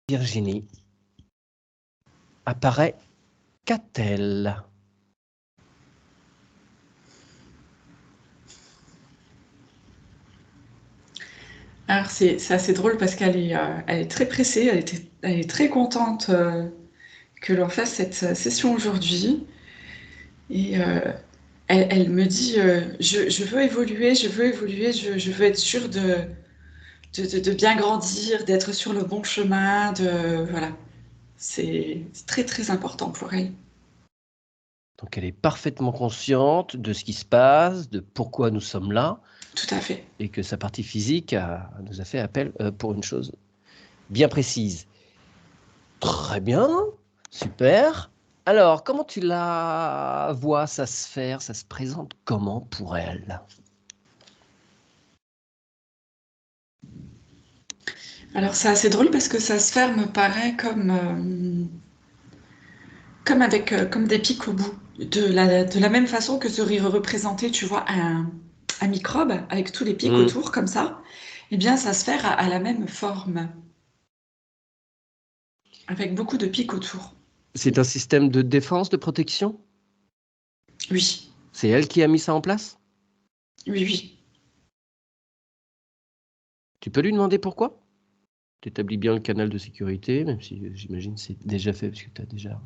Virginie, apparaît Catel. Alors c'est assez drôle parce elle est très pressée, elle est très contente que l'on fasse cette session aujourd'hui. Et elle me dit je veux évoluer, je veux être sûre de bien grandir, d'être sur le bon chemin, voilà. C'est très très important pour elle. Donc elle est parfaitement consciente de ce qui se passe, de pourquoi nous sommes là, Tout à fait. et que sa partie physique nous a fait appel pour une chose bien précise. Très bien, super. Alors, comment tu la vois, sa sphère, ça se présente comment pour elle? Alors c'est assez drôle parce que sa sphère me paraît comme avec comme des pics au bout. De la même façon que serait représenté, tu vois, un microbe avec tous les pics autour, comme ça, eh bien sa sphère a la même forme, avec beaucoup de pics autour. C'est un système de défense, de protection? Oui, C'est elle qui a mis ça en place? oui, oui. Tu peux lui demander pourquoi? Tu établis bien le canal de sécurité, même si j'imagine c'est déjà fait parce que tu as déjà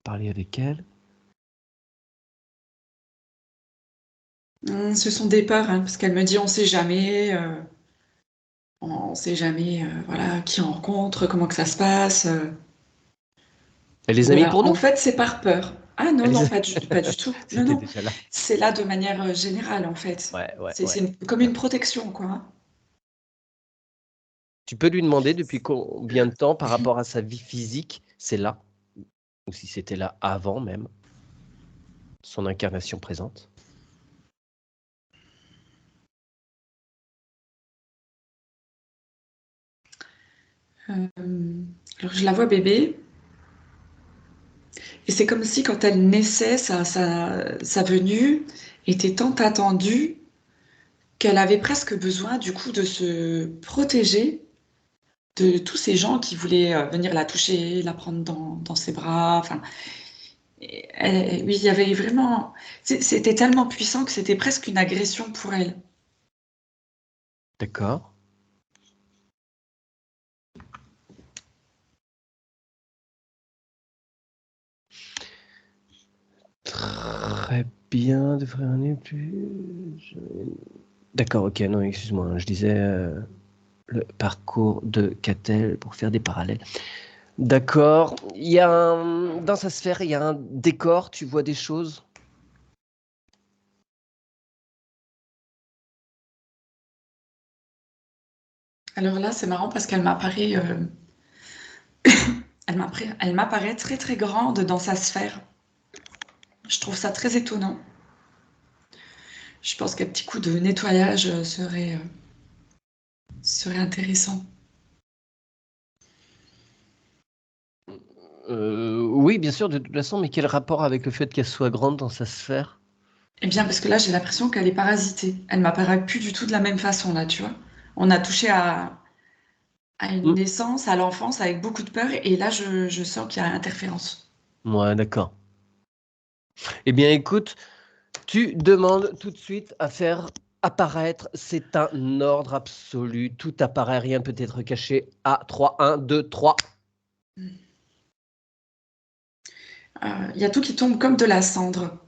parlé avec elle. Ce sont des peurs, hein, parce qu'elle me dit on sait jamais, voilà, qui on rencontre, comment que ça se passe. Elle les a mis Voilà. pour En nous? fait, c'est par peur. Ah non, Elle les non, a- pas du tout. Non, C'était non. déjà là. C'est là de manière générale, en fait. Ouais, ouais, C'est ouais. comme une protection, quoi, hein. Tu peux lui demander depuis combien de temps par rapport à sa vie physique, c'est là, ou si c'était là avant même, son incarnation présente. Euh, alors, je la vois bébé, et c'est comme si quand elle naissait, sa venue était tant attendue qu'elle avait presque besoin, du coup, de se protéger de tous ces gens qui voulaient venir la toucher, la prendre dans ses bras. Enfin, oui, il y avait vraiment. C'était tellement puissant que c'était presque une agression pour elle. D'accord. Très bien, de faire un plus. D'accord, ok, non, excuse-moi, je disais le parcours de Catel pour faire des parallèles. D'accord, dans sa sphère, il y a un décor, tu vois des choses? Alors là, c'est marrant parce qu'elle m'apparaît, elle m'apparaît très très grande dans sa sphère. Je trouve ça très étonnant. Je pense qu'un petit coup de nettoyage serait intéressant. Oui, bien sûr, de toute façon, mais quel rapport avec le fait qu'elle soit grande dans sa sphère? Eh bien, parce que là, j'ai l'impression qu'elle est parasitée. Elle m'apparaît plus du tout de la même façon, là, tu vois. On a touché à une Hmm. naissance, à l'enfance, avec beaucoup de peur, et là, je sens qu'il y a interférence. Ouais, d'accord. Eh bien, écoute, tu demandes tout de suite à faire apparaître, c'est un ordre absolu, tout apparaît, rien ne peut être caché. À 3, 1, 2, 3. Il y a tout qui tombe comme de la cendre.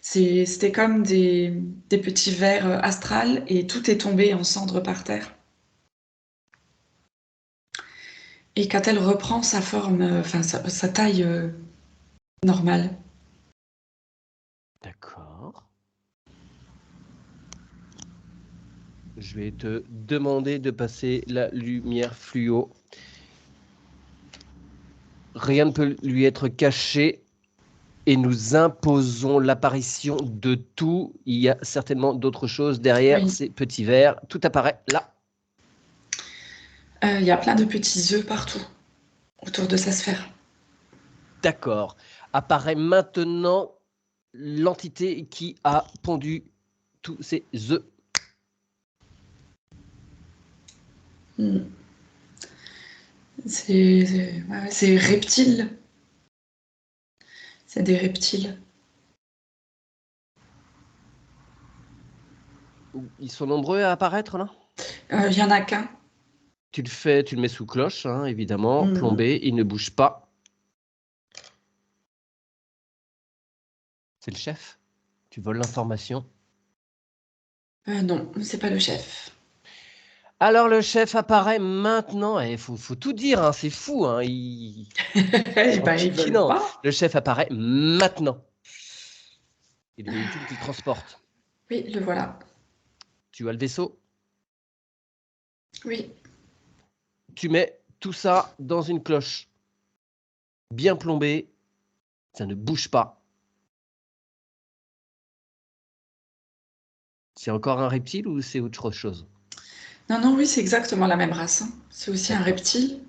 C'était comme des petits vers astrales, et tout est tombé en cendres par terre. Et quand elle reprend sa forme, enfin sa taille normale. D'accord. Je vais te demander de passer la lumière fluo. Rien ne peut lui être caché et nous imposons l'apparition de tout. Il y a certainement d'autres choses derrière Oui. ces petits verres. Tout apparaît là. Il y a plein de petits œufs partout autour de sa sphère. D'accord. Apparaît maintenant l'entité qui a pondu tous ces œufs. Hmm. C'est reptiles. C'est des reptiles. Ils sont nombreux à apparaître là? Il y en a qu'un. Tu le mets sous cloche, hein, évidemment, Mhm. plombé, il ne bouge pas. C'est le chef? Tu voles l'information? Non, c'est pas le chef. Alors le chef apparaît maintenant, et faut tout dire, hein, c'est fou, hein, Eh en ben, ils veulent piquinant. pas. Le chef apparaît maintenant. Et le véhicule qu'il transporte. Oui, le voilà. Tu as le vaisseau, Oui. tu mets tout ça dans une cloche, bien plombée, ça ne bouge pas. C'est encore un reptile ou c'est autre chose? Non, non, oui, c'est exactement la même race, hein. C'est aussi un D'accord. reptile.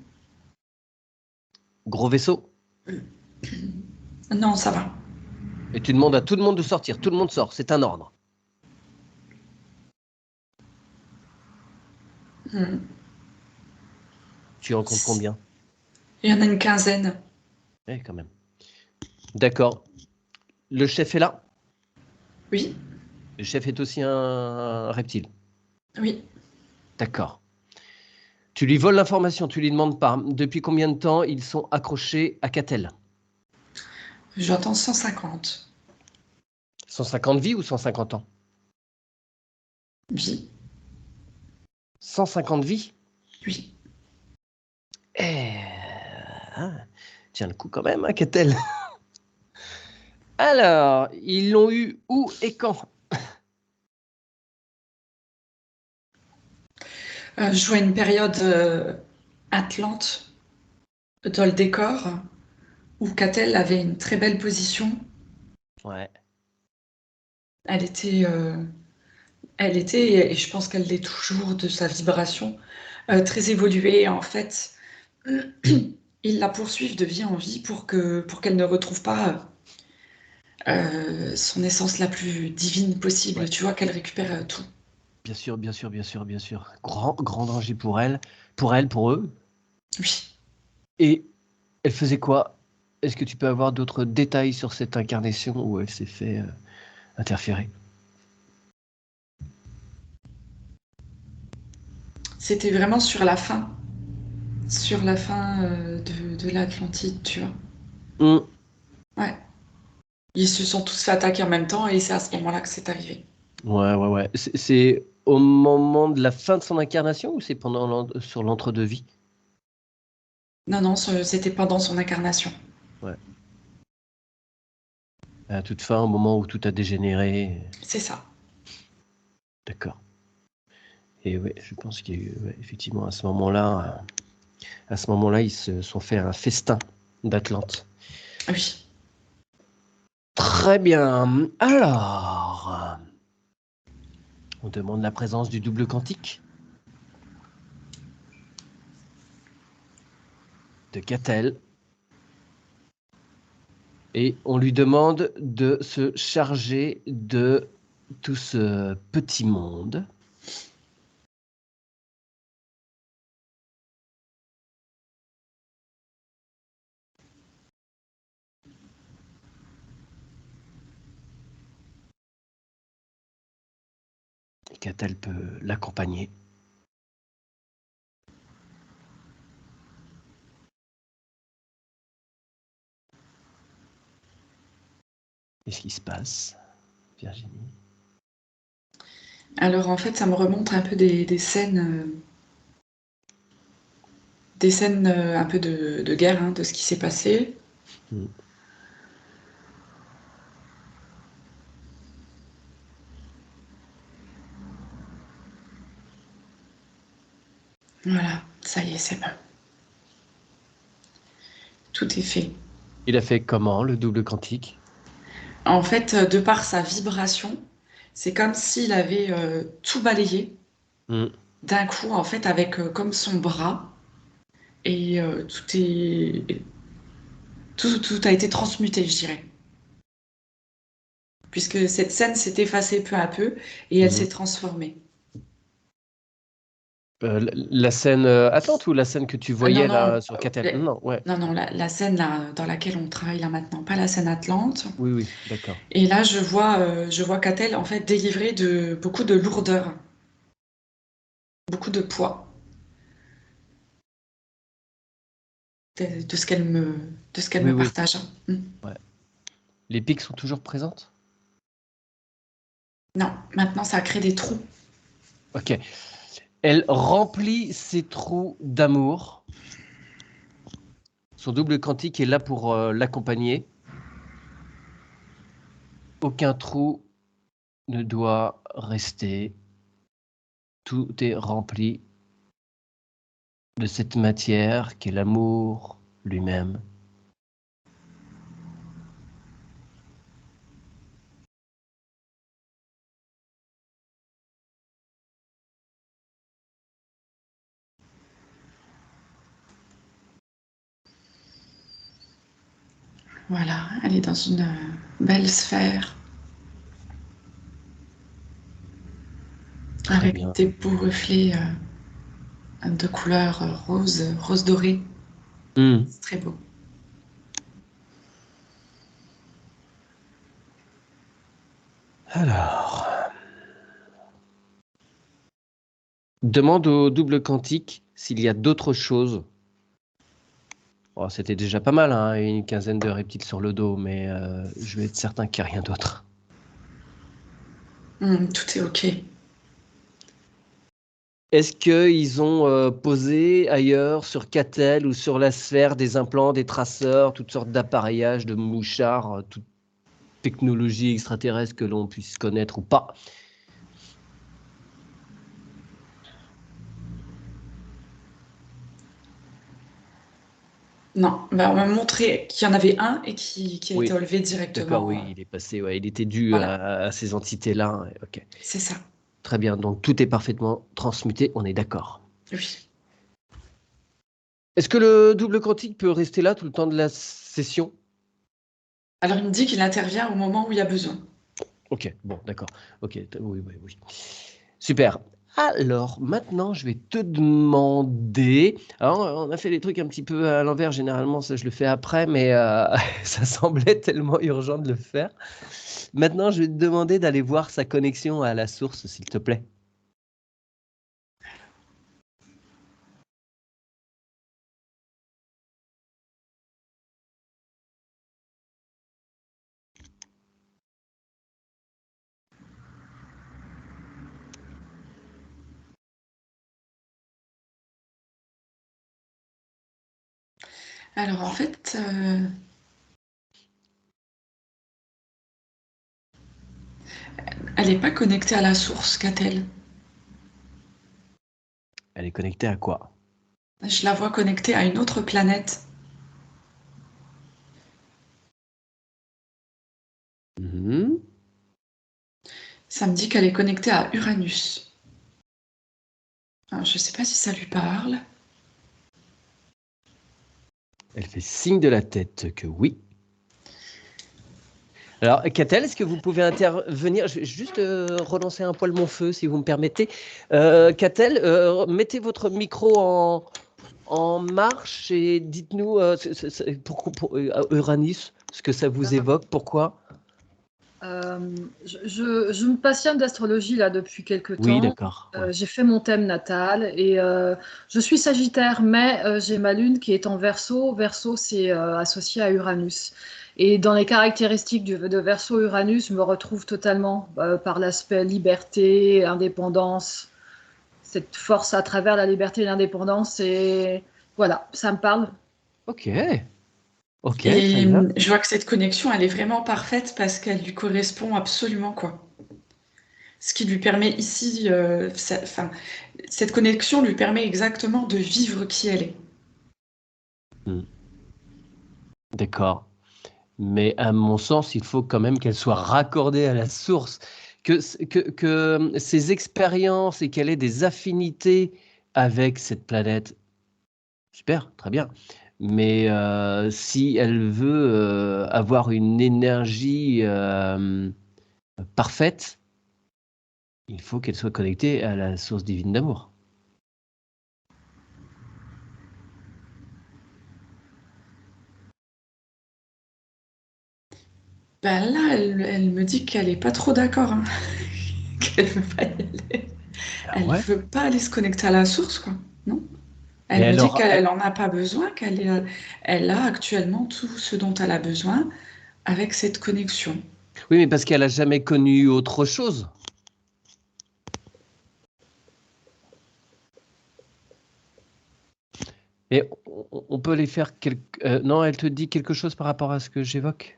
Gros vaisseau. Non, ça va. Et tu demandes à tout le monde de sortir. Tout le monde sort, c'est un ordre. Hmm. Tu en comptes combien? Il y en a une quinzaine. Eh, quand même. D'accord. Le chef est là? Oui, Le chef est aussi un reptile. oui. D'accord. Tu lui voles l'information, tu lui demandes pas depuis combien de temps ils sont accrochés à Catel? J'entends 150. 150 vies ou 150 ans? Vie. 150 vies? Oui. Eh, ah, tiens le coup quand même, hein, Catel. Alors, ils l'ont eu où et quand? Je vois une période Atlante dans le décor où Catel avait une très belle position. Ouais. Elle était, et je pense qu'elle l'est toujours de sa vibration, très évoluée. En fait, ils la poursuivent de vie en vie pour qu'elle ne retrouve pas son essence la plus divine possible. Ouais. Tu vois, qu'elle récupère tout. Bien sûr, bien sûr, bien sûr, bien sûr. Grand danger pour elle, pour eux. Oui. Et elle faisait quoi? Est-ce que tu peux avoir d'autres détails sur cette incarnation où elle s'est fait interférer? C'était vraiment sur la fin de l'Atlantide, tu vois. Hum, Ouais. Ils se sont tous fait attaquer en même temps et c'est à ce moment-là que c'est arrivé. Ouais, ouais, ouais. C'est au moment de la fin de son incarnation ou c'est pendant sur l'entre-deux-vie? Non, non, c'était pendant son incarnation. Ouais. À toute fin, au moment où tout a dégénéré. C'est ça. D'accord. Et ouais, je pense qu'il y a eu, ouais, effectivement, à ce moment-là, ils se sont fait un festin d'Atlante. Oui. Très bien. Alors, on demande la présence du double quantique de Catel et on lui demande de se charger de tout ce petit monde. Et Catel peut l'accompagner. Qu'est-ce qui se passe, Virginie? Alors en fait, ça me remonte un peu des scènes un peu de guerre, hein, de ce qui s'est passé. Hmm. Voilà, ça y est, c'est bon. Tout est fait. Il a fait comment, le double quantique? En fait, de par sa vibration, c'est comme s'il avait tout balayé Hmm. d'un coup, en fait, avec comme son bras. Et tout a été transmuté, je dirais. Puisque cette scène s'est effacée peu à peu et elle Mhm. s'est transformée. La scène Atlante ou la scène que tu Non, voyais non, là sur Catel? Non, ouais. non, non, la scène là, dans laquelle on travaille là maintenant, pas la scène Atlante. Oui, oui, d'accord. Et là, je vois Catel en fait délivrer beaucoup de lourdeur, beaucoup de poids de ce de ce qu'elle Oui, me oui. partage. Mm. Ouais. Les pics sont toujours présentes? Non, maintenant ça crée des trous. Ok. Elle remplit ses trous d'amour. Son double quantique est là pour l'accompagner. Aucun trou ne doit rester. Tout est rempli de cette matière qu'est l'amour lui-même. Voilà, elle est dans une belle sphère Très avec bien. des beaux reflets de couleur rose, rose doré. Hmm. C'est très beau. Alors, demande au double quantique s'il y a d'autres choses. Oh, c'était déjà pas mal, hein, une quinzaine de reptiles sur le dos, mais je vais être certain qu'il n'y a rien d'autre. Tout est OK. Est-ce qu'ils ont posé ailleurs, sur Catel ou sur la sphère, des implants, des traceurs, toutes sortes d'appareillages, de mouchards, toute technologie extraterrestre que l'on puisse connaître ou pas? Non, bah, on m'a montré qu'il y en avait un et qui a été Oui, enlevé d'accord, directement. oui, il est passé, ouais, il était dû Voilà, à ces entités-là. Ok, c'est ça. très bien, donc tout est parfaitement transmuté, on est d'accord. Oui. Est-ce que le double quantique peut rester là tout le temps de la session? Alors il me dit qu'il intervient au moment où il y a besoin. Ok, bon, d'accord. Ok, oui, oui, oui. Super. Alors, maintenant, je vais te demander. Alors, on a fait des trucs un petit peu à l'envers. Généralement, ça, je le fais après, mais ça semblait tellement urgent de le faire. Maintenant, je vais te demander d'aller voir sa connexion à la source, s'il te plaît. Alors en fait, elle n'est pas connectée à la source, qu'a-t-elle? Elle est connectée à quoi? Je la vois connectée à une autre planète. Mhm. Ça me dit qu'elle est connectée à Uranus. Alors, je ne sais pas si ça lui parle. Elle fait signe de la tête que oui. Alors, Catel, est-ce que vous pouvez intervenir? Je vais juste relancer un poil mon feu, si vous me permettez. Catel, mettez votre micro en marche et dites-nous pour Uranus, ce que ça vous évoque, pourquoi? Je me passionne d'astrologie là depuis quelque Oui, temps. d'accord. Ouais. J'ai fait mon thème natal et je suis Sagittaire, mais j'ai ma lune qui est en Verseau. Verseau, c'est associé à Uranus. Et dans les caractéristiques de Verseau-Uranus, je me retrouve totalement par l'aspect liberté, indépendance, cette force à travers la liberté et l'indépendance. Et voilà, ça me parle. Ok, ok, très Et bien. je vois que cette connexion, elle est vraiment parfaite parce qu'elle lui correspond absolument, quoi. Ce qui lui permet ici, enfin, cette connexion lui permet exactement de vivre qui elle est. Hmm, d'accord. Mais à mon sens, il faut quand même qu'elle soit raccordée à la source, que ses expériences et qu'elle ait des affinités avec cette planète. Super, très bien. Mais si elle veut avoir une énergie parfaite, il faut qu'elle soit connectée à la source divine d'amour. Ben là, elle me dit qu'elle est pas trop d'accord, hein. Qu'elle veut pas y aller. Ah Elle ouais? veut pas aller se connecter à la source, quoi. Non? Mais Elle me elle dit aura. qu'elle en a pas besoin, elle a actuellement tout ce dont elle a besoin avec cette connexion. Oui, mais parce qu'elle a jamais connu autre chose. Et on peut les faire non, elle te dit quelque chose par rapport à ce que j'évoque?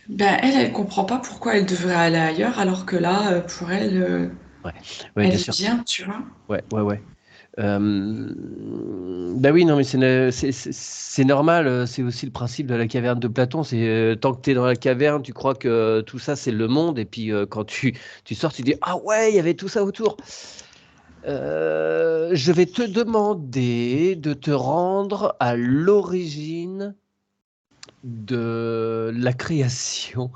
Ben elle comprend pas pourquoi elle devrait aller ailleurs alors que là, pour elle, Ouais, ouais, elle bien est sûr. bien, tu vois. Ouais, ouais, ouais. Bah oui, non, mais c'est normal. C'est aussi le principe de la caverne de Platon. C'est tant que tu es dans la caverne, tu crois que tout ça, c'est le monde. Et puis quand tu sors, tu dis, ah ouais, il y avait tout ça autour. Je vais te demander de te rendre à l'origine de la création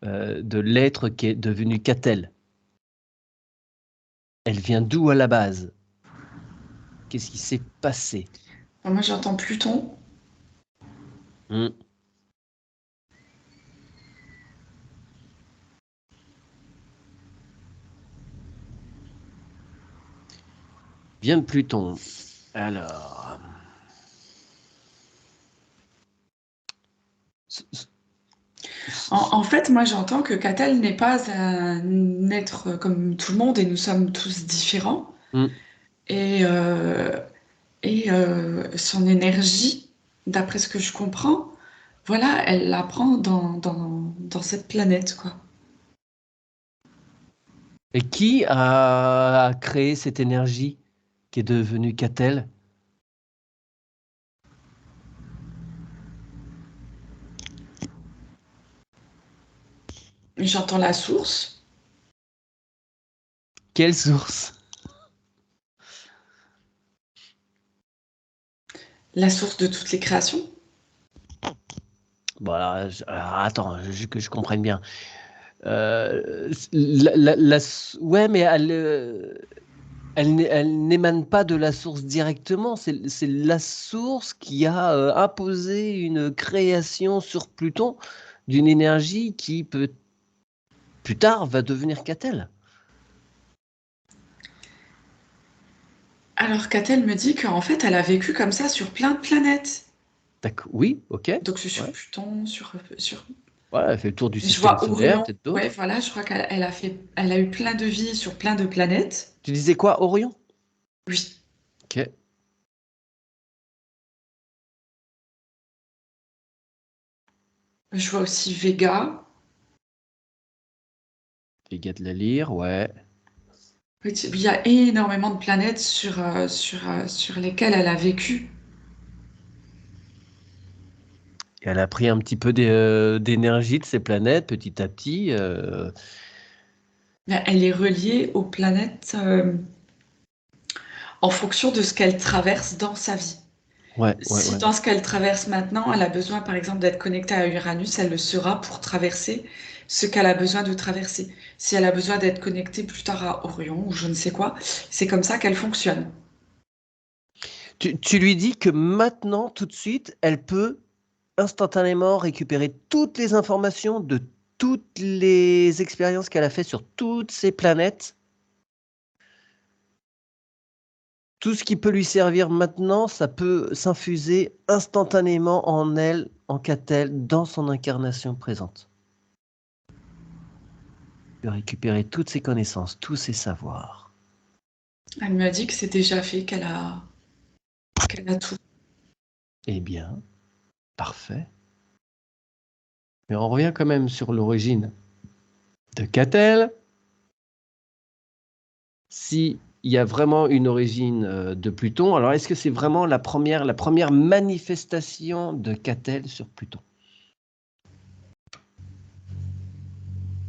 de l'être qui est devenu Catel. Elle vient d'où à la base? Qu'est-ce qui s'est passé? Enfin, moi, j'entends Pluton. Hmm. Vient de Pluton. Alors. En fait, moi, j'entends que Catel n'est pas un être comme tout le monde et nous sommes tous différents. Hmm. Et, son énergie, d'après ce que je comprends, voilà, elle la prend dans cette planète, quoi. Et qui a créé cette énergie qui est devenue Catel? J'entends la source, Quelle source? la source de toutes les créations. Bon, alors, attends, que je comprenne bien. Ouais, mais elle n'émane pas de la source directement. C'est la source qui a imposé une création sur Pluton d'une énergie qui, plus tard, va devenir Catel. Alors Catel me dit qu'en fait, elle a vécu comme ça sur plein de planètes. D'accord. Oui, ok. Donc c'est sur Ouais. Pluton, sur... Voilà, elle fait le tour du Je système vois solaire, Orion. peut-être Ouais, d'autres. voilà, je crois elle a eu plein de vies sur plein de planètes. Tu disais quoi, Orion? Oui. Ok. Je vois aussi Vega. Vega de la Lyre, ouais. Oui, il y a énormément de planètes sur lesquelles elle a vécu. Et elle a pris un petit peu d'énergie de ces planètes petit à petit. Mais elle est reliée aux planètes en fonction de ce qu'elle traverse dans sa vie. Ouais, ouais, Si ouais. dans ce qu'elle traverse maintenant, elle a besoin, par exemple, d'être connectée à Uranus, elle le sera pour traverser ce qu'elle a besoin de traverser. Si elle a besoin d'être connectée plus tard à Orion ou je ne sais quoi, c'est comme ça qu'elle fonctionne. Tu lui dis que maintenant, tout de suite, elle peut instantanément récupérer toutes les informations de toutes les expériences qu'elle a fait sur toutes ces planètes. Tout ce qui peut lui servir maintenant, ça peut s'infuser instantanément en elle, en Catel, dans son incarnation présente. De récupérer toutes ses connaissances, tous ses savoirs. Elle me dit que c'est déjà fait, qu'elle a tout. Eh bien, parfait. Mais on revient quand même sur l'origine de Catel. Si il y a vraiment une origine de Pluton, alors est-ce que c'est vraiment la première manifestation de Catel sur Pluton?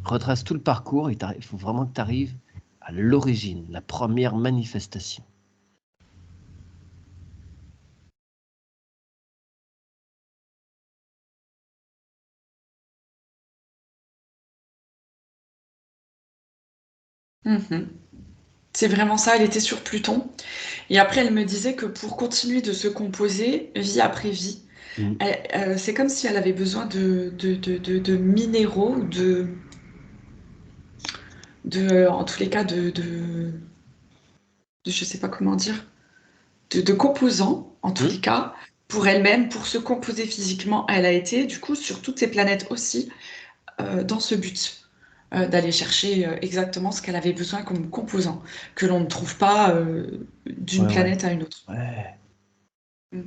Retrace tout le parcours et il faut vraiment que tu arrives à l'origine, la première manifestation. Mhm. C'est vraiment ça, elle était sur Pluton. Et après, elle me disait que pour continuer de se composer, vie après vie, Mm. C'est comme si elle avait besoin de minéraux, en tous les cas, je sais pas comment dire, de composants, en tous les Mm. cas, pour elle-même, pour se composer physiquement. Elle a été, du coup, sur toutes ces planètes aussi, dans ce but. D'aller chercher exactement ce qu'elle avait besoin comme composant, que l'on ne trouve pas d'une Ouais, ouais. planète à une autre. Ouais. Mm.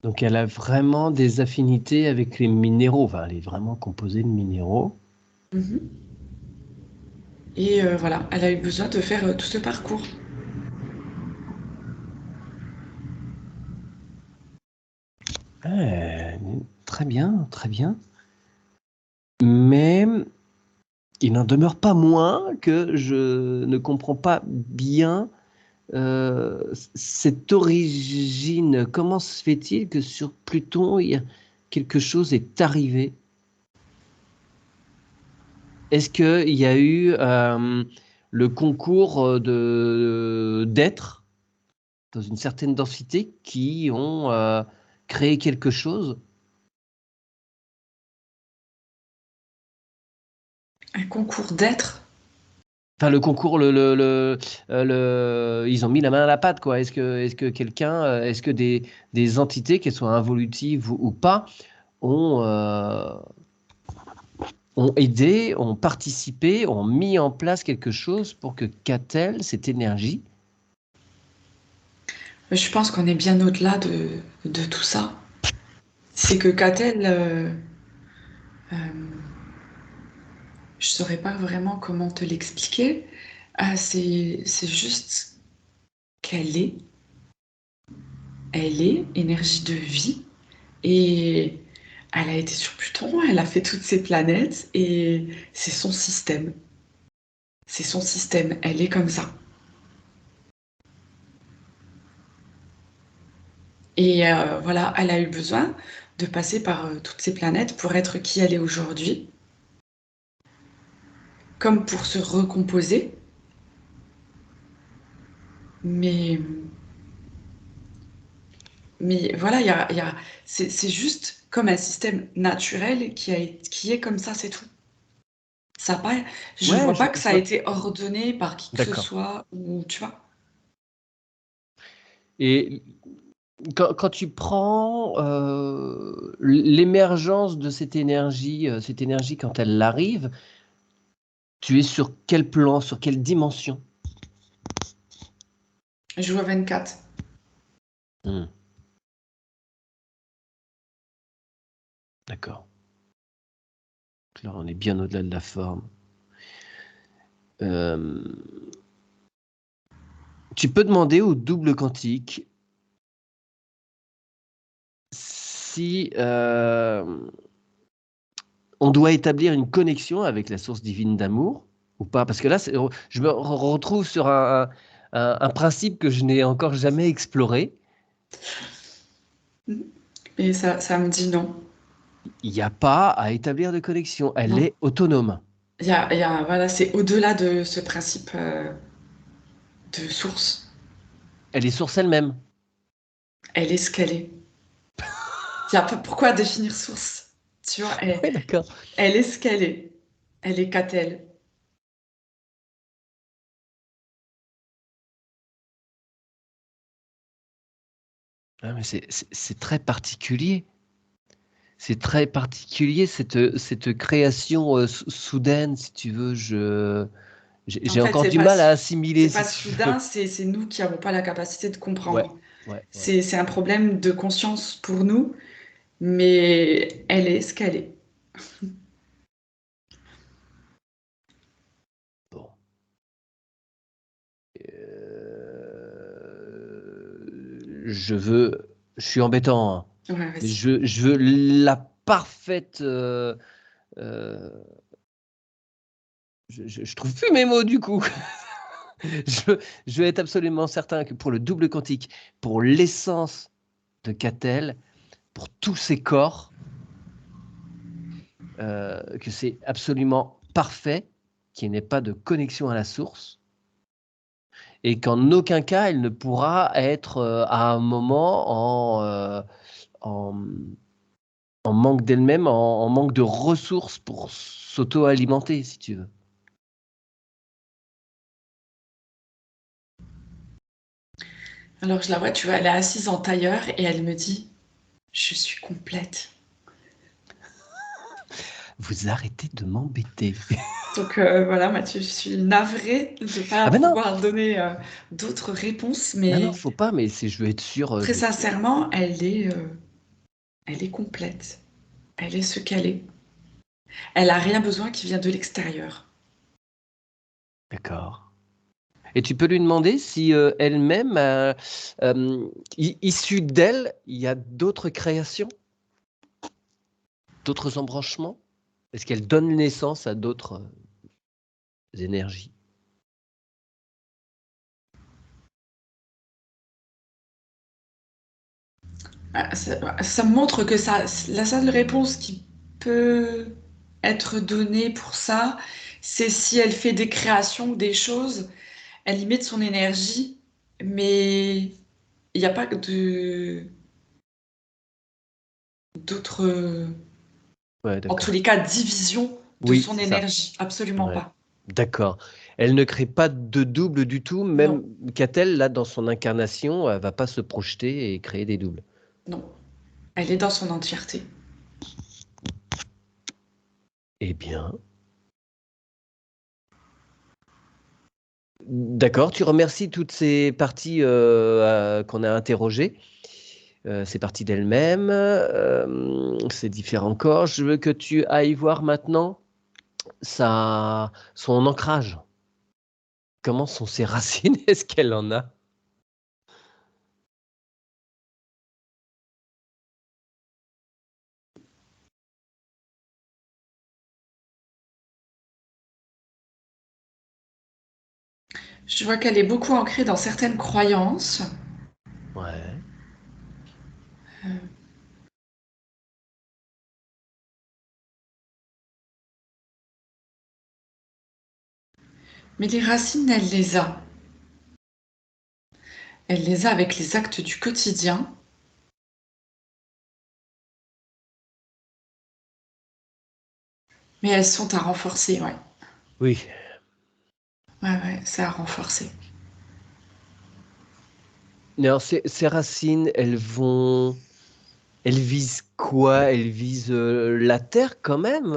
Donc elle a vraiment des affinités avec les minéraux. Enfin, elle est vraiment composée de minéraux. Mhm. Et voilà, elle a eu besoin de faire tout ce parcours. Ouais, très bien, très bien. Mais il n'en demeure pas moins que je ne comprends pas bien cette origine. Comment se fait-il que sur Pluton, quelque chose est arrivé? Est-ce qu'il y a eu le concours d'êtres dans une certaine densité qui ont créé quelque chose? Un concours d'êtres. Enfin, le concours, ils ont mis la main à la pâte, quoi. Est-ce que quelqu'un, est-ce que des entités, qu'elles soient involutives ou pas, ont, euh, ont aidé, ont participé, ont mis en place quelque chose pour que Catel, cette énergie, Je pense qu'on est bien au-delà de tout ça. C'est que Catel, euh, je saurais pas vraiment comment te l'expliquer. C'est juste qu'elle est, elle est énergie de vie et elle a été sur Pluton, elle a fait toutes ces planètes et c'est son système. C'est son système, elle est comme ça. Et voilà, elle a eu besoin de passer par toutes ces planètes pour être qui elle est aujourd'hui, comme pour se recomposer. Mais, mais voilà, c'est juste comme un système naturel qui est comme ça, c'est tout. Ça a pas, je ouais, vois je, pas que je ça a vois. été ordonné par qui que ce D'accord. soit, ou tu vois. Et quand tu prends l'émergence de cette énergie quand elle arrive, tu es sur quel plan, sur quelle dimension? Je vois 24. Hmm, d'accord. Là, on est bien au-delà de la forme. Euh, Tu peux demander au double quantique si on doit établir une connexion avec la source divine d'amour ou pas. Parce que là, je me retrouve sur un principe que je n'ai encore jamais exploré. Et ça me dit non. Il n'y a pas à établir de connexion. Elle Non. est autonome. Voilà, c'est au-delà de ce principe de source. Elle est source elle-même. Elle est ce qu'elle est. Il y a pas pourquoi définir source. Tu vois, Oui, d'accord. elle est ce qu'elle est. Elle est qu'a-t-elle. Ah, mais c'est très particulier. C'est très particulier cette création soudaine, si tu veux. En J'ai fait, encore du mal à assimiler, c'est si pas tu veux. soudain, c'est nous qui n'avons pas la capacité de Ouais, comprendre. ouais, ouais. C'est un problème de conscience pour nous, mais elle est ce qu'elle est. Bon. Je suis embêtant, hein, Ouais, mais vas-y. je veux la parfaite. Euh, je trouve plus mes mots du coup. je, je veux être absolument certain que pour le double quantique, pour l'essence de Catel, pour tous ces corps, que c'est absolument parfait, qu'il n'y ait pas de connexion à la source, et qu'en aucun cas, elle ne pourra être à un moment en manque d'elle-même, en manque de ressources pour s'auto-alimenter, si tu veux. Alors je la vois, tu vois, elle est assise en tailleur et elle me dit, je suis complète. Vous arrêtez de m'embêter. Donc voilà, Mathieu, je suis navrée de ne pas Ah ben non, pouvoir donner d'autres réponses, non, mais faut pas, mais je veux être sûr très de... sincèrement, elle est complète. Elle est ce qu'elle est. Elle n'a rien besoin qui vient de l'extérieur. D'accord. Et tu peux lui demander si elle-même, issue d'elle, il y a d'autres créations, d'autres embranchements? Est-ce qu'elle donne naissance à d'autres énergies? Ça me montre que la seule réponse qui peut être donnée pour ça, c'est si elle fait des créations ou des choses, elle y met de son énergie, mais il n'y a pas d'autres, Ouais, en tous d'accord. les cas, division de Oui, son c'est ça. énergie. Absolument Ouais. pas. D'accord. Elle ne crée pas de double du tout, même Non, qu'a-t-elle là dans son incarnation, elle va pas se projeter et créer des doubles. non. Elle est dans son entièreté. Eh bien, d'accord. Tu remercies toutes ces parties qu'on a interrogées, ces parties d'elle-même, ces différents corps. Je veux que tu ailles voir maintenant son ancrage. Comment sont ses racines? Est-ce qu'elle en a? Je vois qu'elle est beaucoup ancrée dans certaines croyances. Ouais. Mais les racines, elle les a. Elle les a avec les actes du quotidien. Mais elles sont à renforcer, ouais. Oui. Ouais, c'est à renforcer. Alors, ces racines, elles visent quoi? Elles visent la Terre quand même,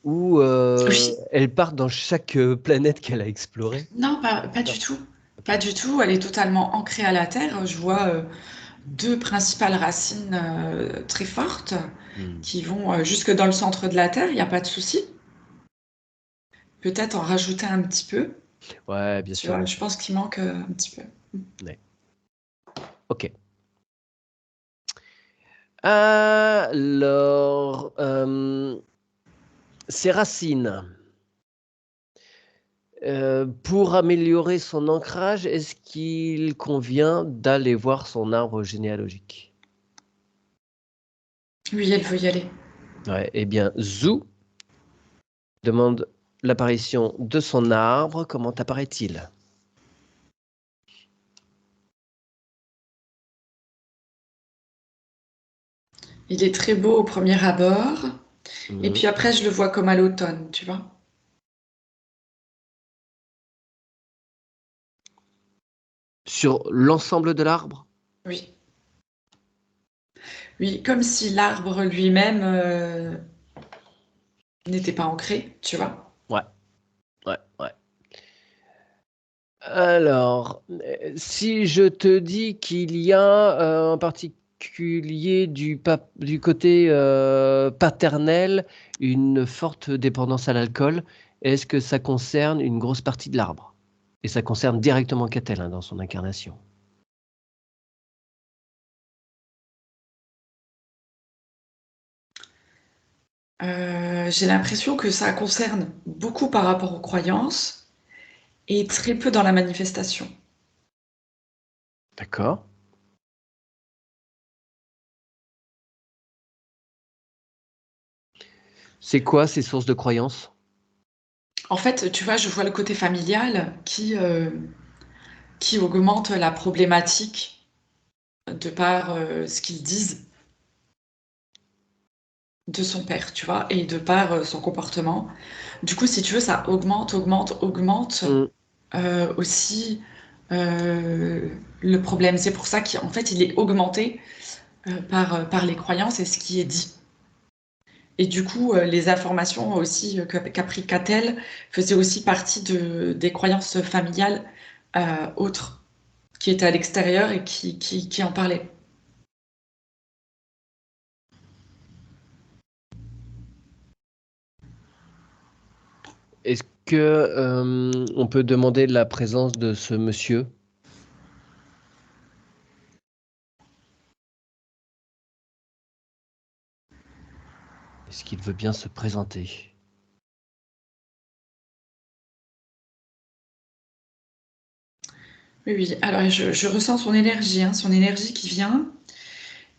ou Oui, elles partent dans chaque planète qu'elle a explorée? non, pas Non. du tout. Ok. Pas du tout. Elle est totalement ancrée à la terre. Je vois deux principales racines très fortes Hmm. qui vont jusque dans le centre de la terre. Il n'y a pas de souci. Peut-être en rajouter un petit peu. Ouais, bien Tu sûr, vois, bien je sûr. pense qu'il manque un petit peu. Ouais. Ok. Alors, ces racines, pour améliorer son ancrage, est-ce qu'il convient d'aller voir son arbre généalogique? Oui, elle veut y aller. Ouais, eh bien, Zou demande l'apparition de son arbre. Comment apparaît-il? Il est très beau au premier abord. Et Mhm. puis après, je le vois comme à l'automne, tu vois. Sur l'ensemble de l'arbre? Oui. Oui, comme si l'arbre lui-même n'était pas ancré, tu vois. Ouais, ouais, ouais. Alors, si je te dis qu'il y a en particulier du côté paternel une forte dépendance à l'alcool, est-ce que ça concerne une grosse partie de l'arbre? Et ça concerne directement Catel hein, dans son incarnation. J'ai l'impression que ça concerne beaucoup par rapport aux croyances et très peu dans la manifestation. D'accord. C'est quoi ces sources de croyances? En fait, tu vois, je vois le côté familial qui augmente la problématique de par ce qu'ils disent. de son père, tu vois, et de par son comportement. Du coup, si tu veux, ça augmente Mm. aussi le problème. C'est pour ça qu'en fait, il est augmenté par les croyances et ce qui est dit. Et du coup, les informations aussi qu'a pris Catel faisaient aussi partie des croyances familiales autres qui étaient à l'extérieur et qui en parlaient. Est-ce que on peut demander la présence de ce monsieur? Est-ce qu'il veut bien se présenter? Oui, oui. Alors, je ressens son énergie qui vient.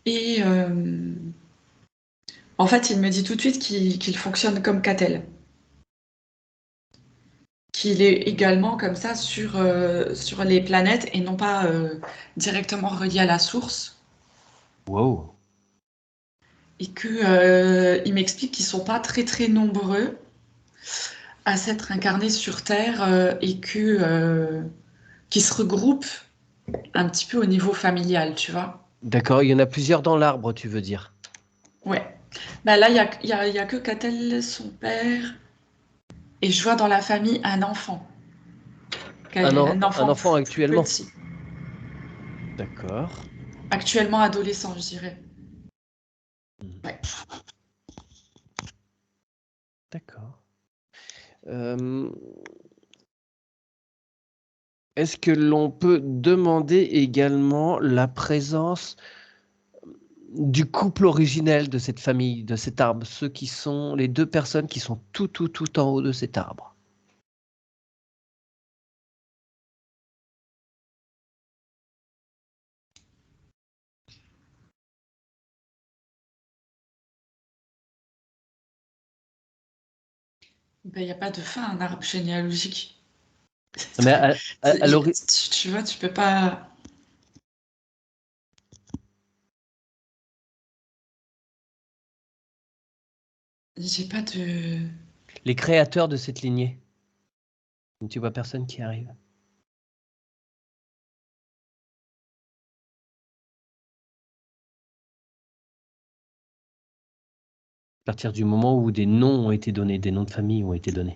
Et en fait, il me dit tout de suite qu'il fonctionne comme Catel, qu'il est également comme ça sur les planètes et non pas directement relié à la source. Wow. Et que il m'explique qu'ils sont pas très très nombreux à s'être incarnés sur Terre et qu'ils se regroupent un petit peu au niveau familial, tu vois. D'accord, il y en a plusieurs dans l'arbre, tu veux dire? Ouais. Bah là, il y a que Catel, son père, et je vois dans la famille un Un enfant enfant plus actuellement. petit, D'accord. actuellement adolescent, je dirais. Mhm. Ouais. D'accord. Euh, Est-ce que l'on peut demander également la présence du couple originel de cette famille, de cet arbre, ceux qui sont les deux personnes qui sont tout en haut de cet arbre? Ben, il n'y a pas de fin à un arbre généalogique. Mais Tu vois, tu peux pas. J'ai pas de. les créateurs de cette lignée, tu vois personne qui arrive. À partir du moment où des noms ont été donnés, des noms de famille ont été donnés.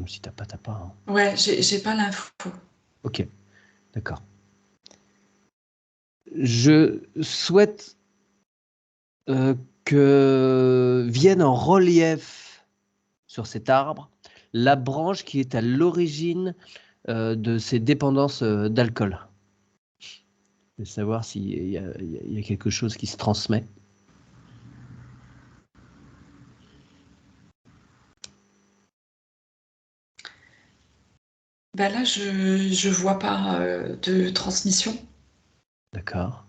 Si t'as pas, t'as pas. Hein. Ouais, j'ai pas l'info. Ok, d'accord. Je souhaite que vienne en relief sur cet arbre la branche qui est à l'origine de ces dépendances d'alcool. De savoir s'il y a quelque chose qui se transmet. Ben là, je vois pas de transmission. D'accord.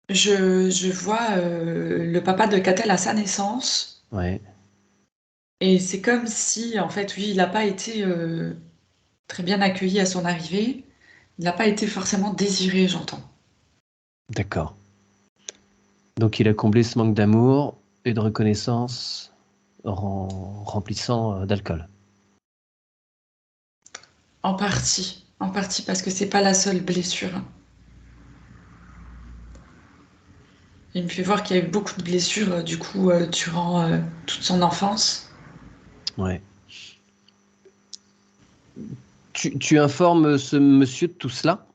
Je vois le papa de Catel à sa naissance. Ouais. Et c'est comme si, en fait, oui, il n'a pas été très bien accueilli à son arrivée. Il n'a pas été forcément désiré, j'entends. D'accord. Donc il a comblé ce manque d'amour et de reconnaissance en remplissant d'alcool. En partie parce que c'est pas la seule blessure. Il me fait voir qu'il y a eu beaucoup de blessures, du coup, durant toute son enfance. Ouais. Tu informes ce monsieur de tout cela,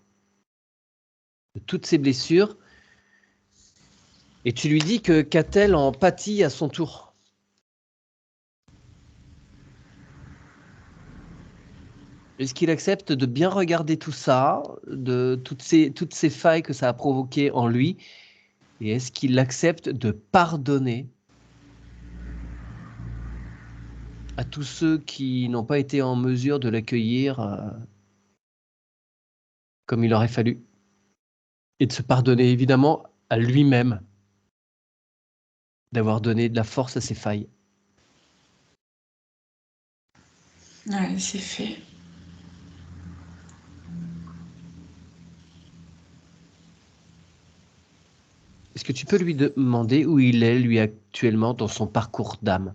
de toutes ces blessures, et tu lui dis que Catel en pâtit à son tour. Est-ce qu'il accepte de bien regarder tout ça, de toutes ces failles que ça a provoquées en lui, et est-ce qu'il accepte de pardonner à tous ceux qui n'ont pas été en mesure de l'accueillir comme il aurait fallu, et de se pardonner évidemment à lui-même d'avoir donné de la force à ses failles. Ouais, c'est fait. Est-ce que tu peux lui demander où il est, lui, actuellement, dans son parcours d'âme,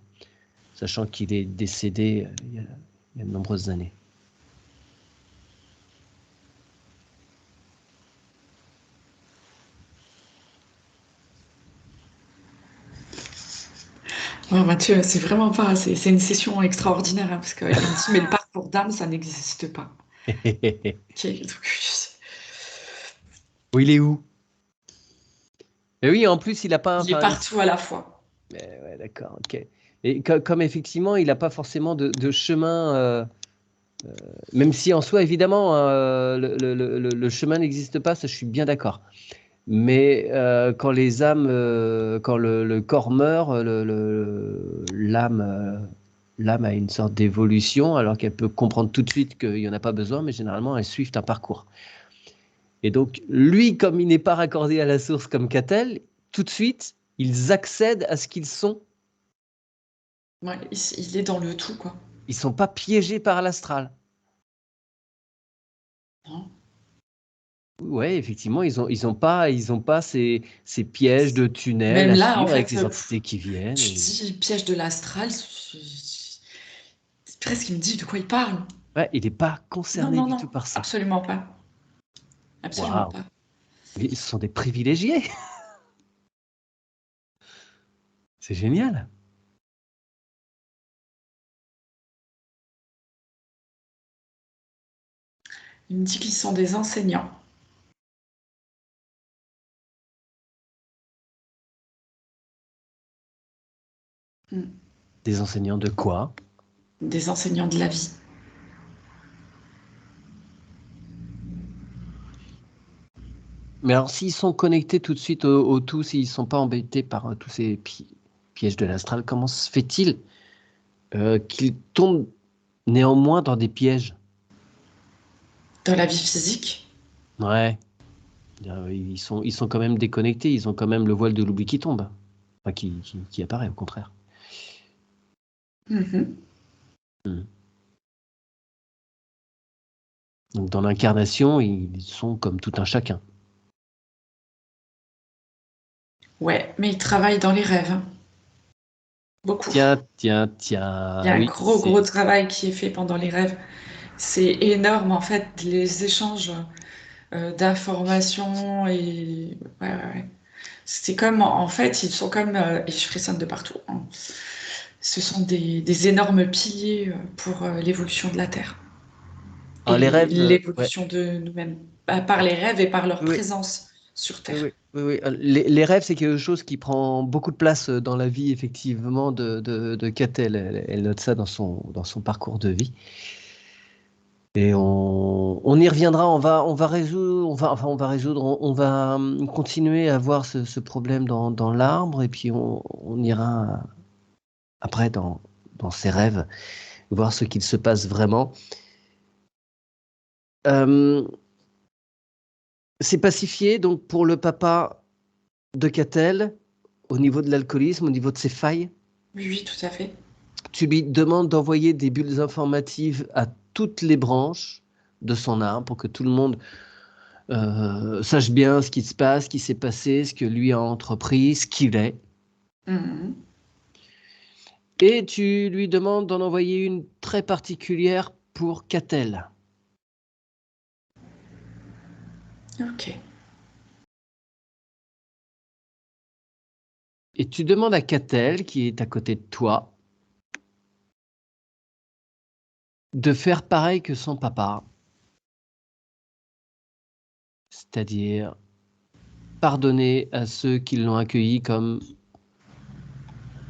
sachant qu'il est décédé il y a de nombreuses années? Ouais, Mathieu, c'est vraiment pas. C'est une session extraordinaire, hein, parce qu'il me dit, mais le parcours d'âme, ça n'existe pas. Ok, donc, Où il est où? Et oui, en plus, il n'a pas... il est Enfin, partout à la fois. ouais, d'accord, ok. Et comme effectivement, il n'a pas forcément de chemin, même si en soi, évidemment, le chemin n'existe pas, ça je suis bien d'accord. Mais quand les âmes, quand le corps meurt, l'âme a une sorte d'évolution, alors qu'elle peut comprendre tout de suite qu'il n'y en a pas besoin, mais généralement, elles suivent un parcours. Et donc, lui, comme il n'est pas raccordé à la source comme Catel, tout de suite, ils accèdent à ce qu'ils sont. Ouais, il est dans le tout, quoi. Ils sont pas piégés par l'astral. Non. Ouais, effectivement, ils ont pas ces pièges de tunnels Même à là, en suivre avec fait, les entités qui viennent. tu dis piège de l'astral, c'est presque, il me dit de quoi il parle. Ouais, il n'est pas Non, concerné non, du non, tout par ça. absolument pas. Absolument Waouh, pas. mais ce sont des privilégiés. C'est génial. Il me dit qu'ils sont des enseignants. Hmm. Des enseignants de quoi? Des enseignants de la vie. Mais alors, s'ils sont connectés tout de suite au tout, s'ils ne sont pas embêtés par tous ces pièges de l'astral, comment se fait-il qu'ils tombent néanmoins dans des pièges? Dans la vie physique. Ouais. Ils sont quand même déconnectés, ils ont quand même le voile de l'oubli qui tombe. Enfin, qui apparaît, au contraire. Mhm. Hmm. Donc, dans l'incarnation, ils sont comme tout un chacun. Ouais, mais ils travaillent dans les rêves, hein. Beaucoup. Tiens, tiens, Il y tiens. a un Oui, gros, gros travail qui est fait pendant les rêves. C'est énorme, en fait, les échanges d'informations et... Ouais, ouais, ouais. C'est comme, en fait, ils sont comme... et je frissonne de partout, hein. Ce sont des énormes piliers pour l'évolution de la Terre alors, les et rêves, ouais. l'évolution de nous-mêmes, par les rêves et par leur Oui, présence sur oui, Terre. oui, oui, oui. Les rêves, c'est quelque chose qui prend beaucoup de place dans la vie, effectivement, de Catel. Elle note ça dans son parcours de vie. Et on y reviendra, on va résoudre, on va résoudre, on va continuer à voir ce problème dans l'arbre, et puis on ira après dans ses rêves, voir ce qu'il se passe vraiment. Euh, c'est pacifié, donc, pour le papa de Catel, au niveau de l'alcoolisme, au niveau de ses failles. Oui, oui, tout à fait. Tu lui demandes d'envoyer des bulles informatives à toutes les branches de son arbre pour que tout le monde sache bien ce qui se passe, ce qui s'est passé, ce que lui a entrepris, ce qu'il est. Mhm. Et tu lui demandes d'en envoyer une très particulière pour Catel. Ok. Et tu demandes à Catel, qui est à côté de toi, de faire pareil que son papa. C'est-à-dire pardonner à ceux qui l'ont accueilli comme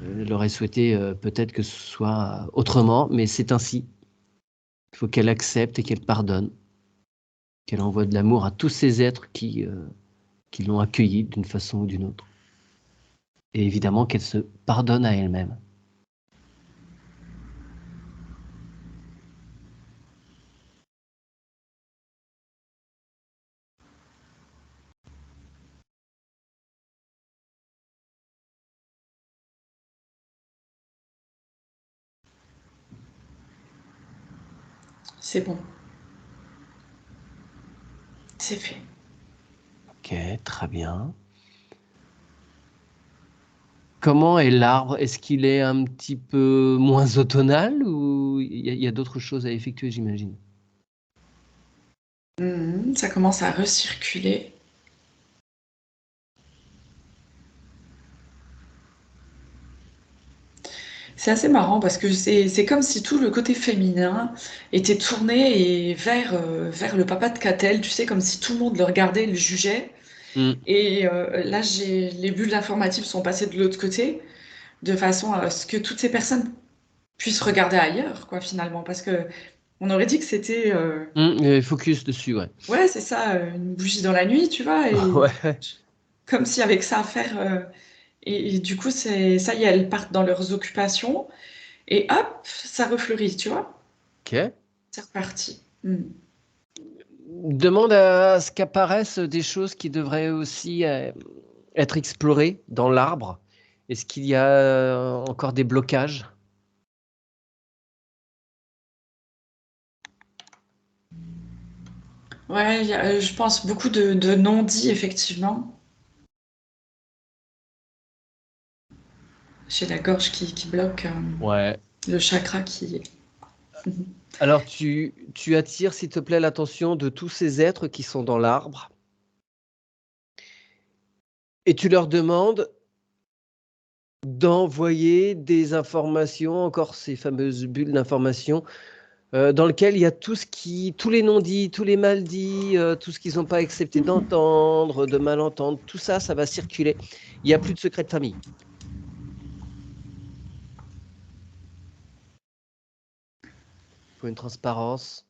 elle aurait souhaité peut-être que ce soit autrement, mais c'est ainsi. Il faut qu'elle accepte et qu'elle pardonne, qu'elle envoie de l'amour à tous ces êtres qui l'ont accueilli d'une façon ou d'une autre. Et évidemment qu'elle se pardonne à elle-même. C'est bon, c'est fait. Ok, très bien. Comment est l'arbre? Est-ce qu'il est un petit peu moins automnal ou il y a d'autres choses à effectuer, j'imagine? Ça commence à recirculer. C'est assez marrant parce que c'est comme si tout le côté féminin était tourné vers le papa de Catel, tu sais, comme si tout le monde le regardait, le jugeait. Hmm. Et là, les bulles informatives sont passées de l'autre côté, de façon à ce que toutes ces personnes puissent regarder ailleurs, quoi, finalement. Parce que on aurait dit que c'était, Focus dessus, ouais. ouais, c'est ça, une bougie dans la nuit, tu vois, et Ouais. comme si avec ça à faire. Et du coup, c'est ça y est, elles partent dans leurs occupations, et hop, ça refleurit, tu vois. Ok. C'est reparti. Demande à ce qu'apparaissent des choses qui devraient aussi être explorées dans l'arbre. Est-ce qu'il y a encore des blocages? Ouais, je pense beaucoup de non-dits, effectivement. J'ai la gorge qui bloque, Ouais. le chakra qui. Alors, tu attires, s'il te plaît, l'attention de tous ces êtres qui sont dans l'arbre et tu leur demandes d'envoyer des informations, encore ces fameuses bulles d'informations, dans lesquelles il y a tous les non-dits, tous les mal-dits, tout ce qu'ils n'ont pas accepté d'entendre, de mal entendre, tout ça, ça va circuler. Il n'y a plus de secret de famille. Il faut une transparence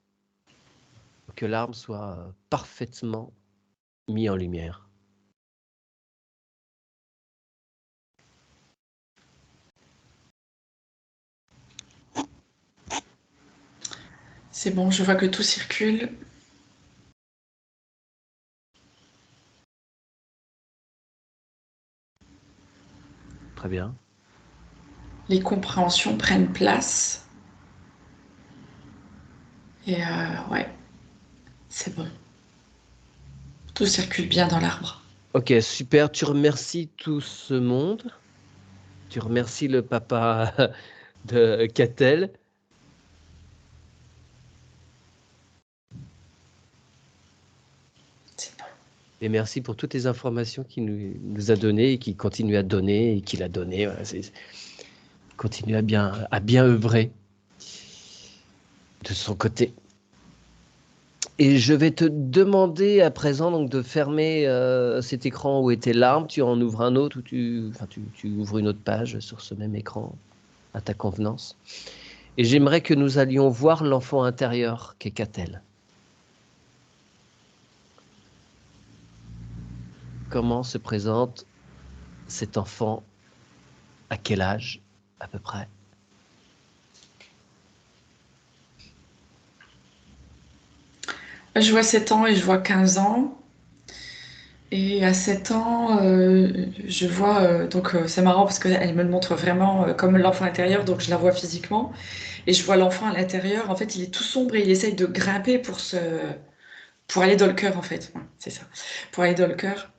pour que l'arbre soit parfaitement mis en lumière. C'est bon, je vois que tout circule. Très bien. Les compréhensions prennent place. Et ouais, c'est bon. Tout circule bien dans l'arbre. Ok, super. Tu remercies tout ce monde. Tu remercies le papa de Catel. C'est bon. Et merci pour toutes les informations qu'il nous a données et qu'il continue à donner et qu'il a donné. Voilà, continue à bien œuvrer de son côté. Et je vais te demander à présent donc de fermer cet écran où était l'arbre. Tu en ouvres un autre ou tu ouvres une autre page sur ce même écran à ta convenance. Et j'aimerais que nous allions voir l'enfant intérieur qu'est Catel. Comment se présente cet enfant? À quel âge à peu près? Je vois 7 ans et je vois 15 ans. Et à 7 ans, je vois, donc c'est marrant parce qu'elle me le montre vraiment comme l'enfant intérieur, donc je la vois physiquement. Et je vois l'enfant à l'intérieur, en fait, il est tout sombre et il essaye de grimper pour aller dans le cœur, en fait. Ouais, c'est ça, pour aller dans le cœur.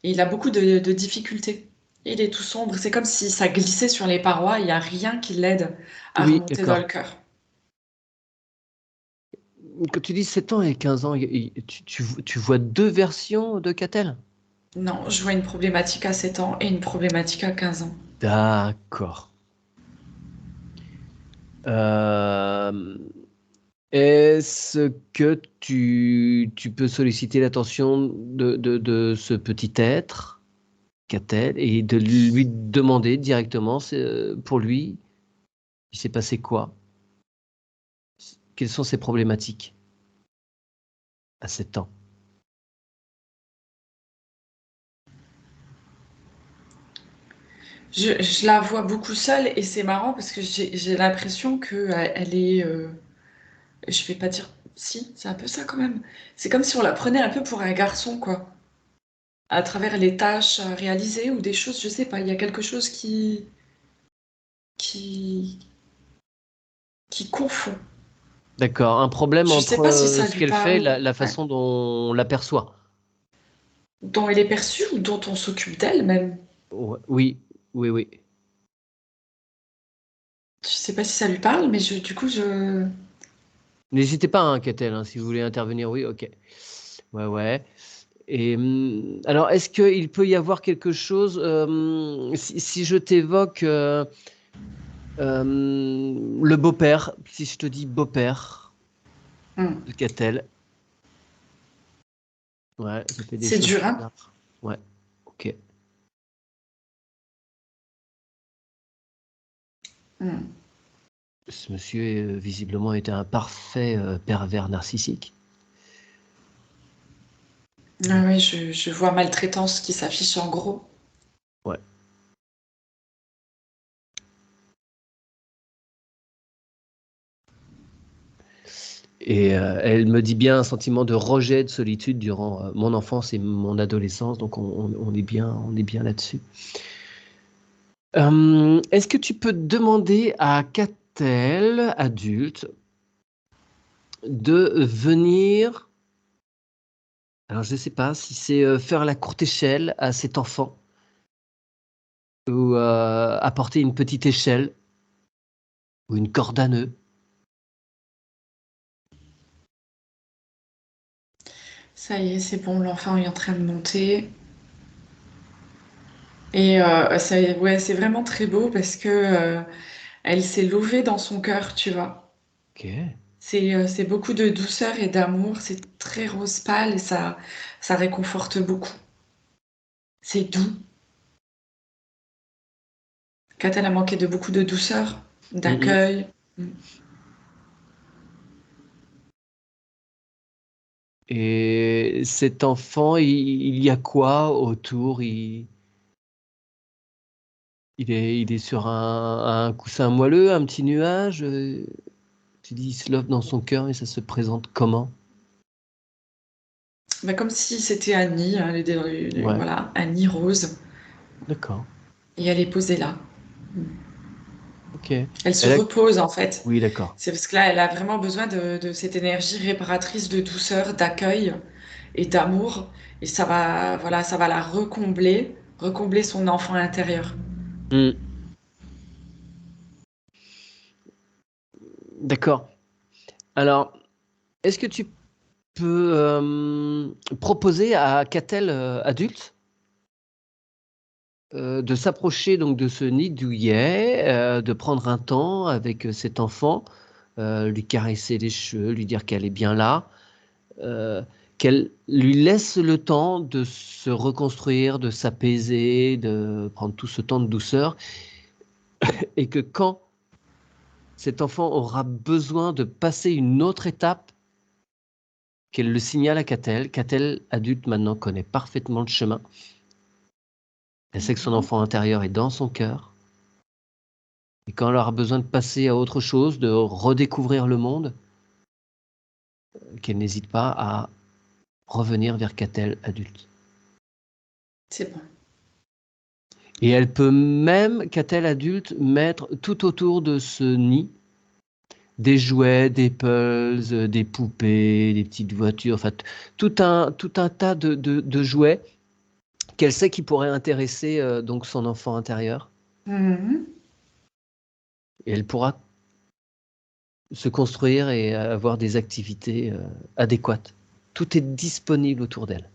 Et il a beaucoup de difficultés. Il est tout sombre, c'est comme si ça glissait sur les parois, il n'y a rien qui l'aide à Oui, remonter dans le d'accord. cœur. Quand tu dis 7 ans et 15 ans, tu vois deux versions de Catel? Non, je vois une problématique à 7 ans et une problématique à 15 ans. D'accord. Euh, Est-ce que tu peux solliciter l'attention de ce petit être, Catel, et de lui demander directement pour lui, il s'est passé quoi? Quelles sont ses problématiques à 7 ans? Je la vois beaucoup seule et c'est marrant parce que j'ai l'impression que elle est. Je vais pas dire. Si, c'est un peu ça quand même. C'est comme si on la prenait un peu pour un garçon, quoi. À travers les tâches réalisées ou des choses, je sais pas. Il y a quelque chose qui, qui confond. D'accord. Un problème Je sais entre pas si ça ce lui qu'elle fait et parle. la Ouais. façon dont on l'aperçoit. Dont elle est perçue ou dont on s'occupe d'elle même. Ouais, oui, oui, oui. Je sais pas si ça lui parle, mais du coup, N'hésitez pas, hein, Catel, hein, si vous voulez intervenir. Oui, ok. Ouais, ouais. Et alors, est-ce qu'il peut y avoir quelque chose, si je t'évoque le beau-père, si je te dis beau-père Hmm. de Catel, ouais, ça fait des C'est choses dur, hein. bizarres. Ouais, ok. Hmm. Ce monsieur, visiblement, était un parfait pervers narcissique. Ah oui, je vois maltraitance qui s'affiche en gros. Ouais. Et elle me dit bien un sentiment de rejet, de solitude durant mon enfance et mon adolescence, donc on est bien là-dessus. Est-ce que tu peux demander à Catel, adulte, de venir, alors je ne sais pas si c'est faire la courte échelle à cet enfant ou apporter une petite échelle ou une corde à nœud. Ça y est, c'est bon, l'enfant est en train de monter. Et ouais, c'est vraiment très beau parce que elle s'est levée dans son cœur, tu vois. Ok. C'est beaucoup de douceur et d'amour. C'est très rose pâle et ça réconforte beaucoup. C'est doux. Quand elle a manqué de beaucoup de douceur, Mm, mm. d'accueil. Mm. Et cet enfant, il y a quoi autour? Il est sur un coussin moelleux, un petit nuage. Tu dis, il se love dans son cœur et ça se présente comment? Bah, comme si c'était Annie, hein, Ouais, voilà, Annie Rose. d'accord. Et elle est posée là. Ok. Elle se Elle a... repose en fait. Oui, d'accord. C'est parce que là, elle a vraiment besoin de cette énergie réparatrice de douceur, d'accueil et d'amour. Et ça va, voilà, ça va la recombler son enfant intérieur. Hmm, d'accord. Alors, est-ce que tu peux proposer à Catel adulte de s'approcher donc de ce nid douillet, de prendre un temps avec cet enfant, lui caresser les cheveux, lui dire qu'elle est bien là, euh, qu'elle lui laisse le temps de se reconstruire, de s'apaiser, de prendre tout ce temps de douceur, et que quand cet enfant aura besoin de passer une autre étape, qu'elle le signale à Catel. Catel, adulte maintenant, connaît parfaitement le chemin. Elle sait que son enfant intérieur est dans son cœur. Et quand elle aura besoin de passer à autre chose, de redécouvrir le monde, qu'elle n'hésite pas à revenir vers Catel, adulte. C'est bon. Et elle peut même, Catel, adulte, mettre tout autour de ce nid des jouets, des pulls, des poupées, des petites voitures, enfin tout un tas de jouets qu'elle sait qui pourraient intéresser donc son enfant intérieur. Mhm. Et elle pourra se construire et avoir des activités adéquates. Tout est disponible autour d'elle.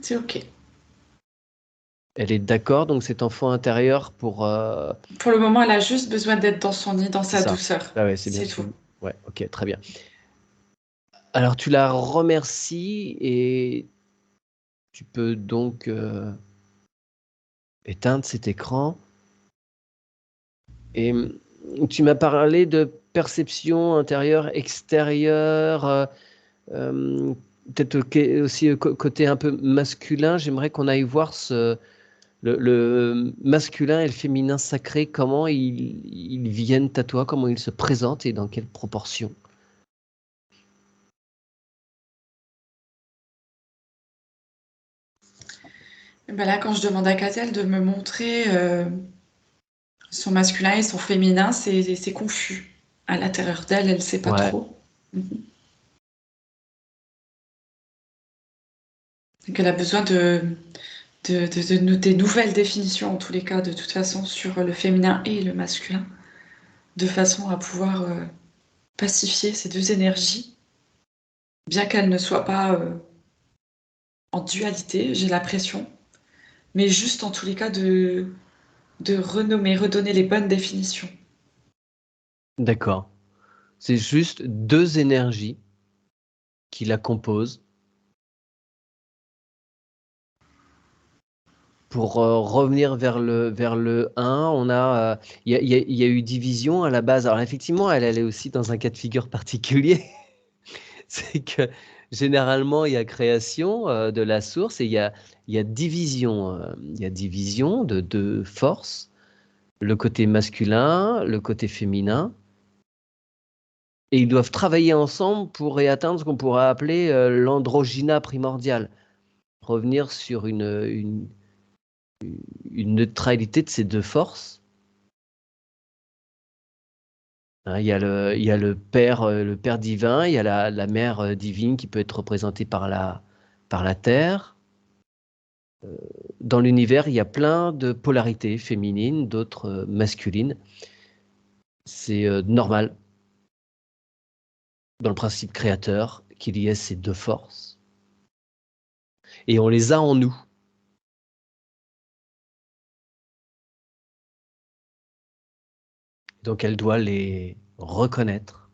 C'est OK. Elle est d'accord, donc cet enfant intérieur pour... Pour le moment, elle a juste besoin d'être dans son nid, dans c'est sa ça. douceur. Ah ouais, c'est bien C'est ce que... tout. Ouais, ok, très bien. Alors tu la remercies et tu peux donc éteindre cet écran. Et tu m'as parlé de perception intérieure, extérieure, peut-être aussi côté un peu masculin. J'aimerais qu'on aille voir le masculin et le féminin sacré, comment ils viennent à toi, comment ils se présentent et dans quelle proportion. Ben là, quand je demande à Catel de me montrer son masculin et son féminin, c'est confus. À l'intérieur d'elle, elle ne sait pas Ouais, trop. Mhm. Donc elle a besoin des nouvelles définitions, en tous les cas, de toute façon, sur le féminin et le masculin, de façon à pouvoir pacifier ces deux énergies, bien qu'elles ne soient pas en dualité, j'ai l'impression, mais juste en tous les cas de renommer, redonner les bonnes définitions. d'accord. C'est juste deux énergies qui la composent. Pour revenir vers le 1, on a, il y a eu division à la base. Alors effectivement, elle est aussi dans un cas de figure particulier. C'est que généralement, il y a création de la source et il y a division de deux forces, le côté masculin, le côté féminin. Et ils doivent travailler ensemble pour y atteindre ce qu'on pourrait appeler l'androgyna primordial. Revenir sur une neutralité de ces deux forces. Hein, il y a le père divin, il y a la mère divine qui peut être représentée par la terre. Dans l'univers, il y a plein de polarités féminines, d'autres masculines. C'est normal dans le principe créateur qu'il y ait ces deux forces. Et on les a en nous. Donc elle doit les reconnaître.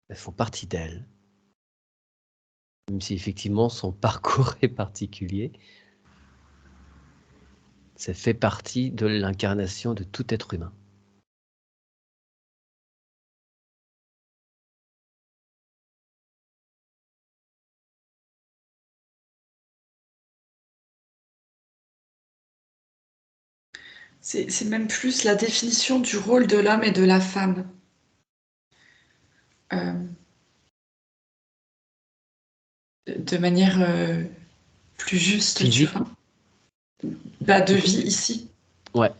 Elles font partie d'elle. Même si effectivement son parcours est particulier. Ça fait partie de l'incarnation de tout être humain. C'est même plus la définition du rôle de l'homme et de la femme. Euh, de manière plus juste, tu Physique, vois. Bah, de vie ici. ouais.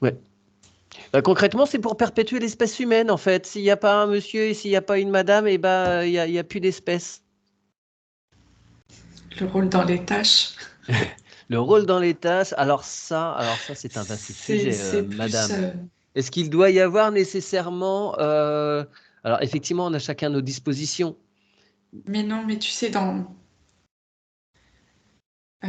Ouais. Bah, concrètement, c'est pour perpétuer l'espèce humaine, en fait. S'il n'y a pas un monsieur et s'il n'y a pas une madame, et ben, il y a plus d'espèce. Le rôle dans les tâches. Le rôle dans les tâches, alors ça, c'est un vaste sujet, C'est plus. madame. Est-ce qu'il doit y avoir nécessairement, alors effectivement, on a chacun nos dispositions. Mais non, mais tu sais, euh,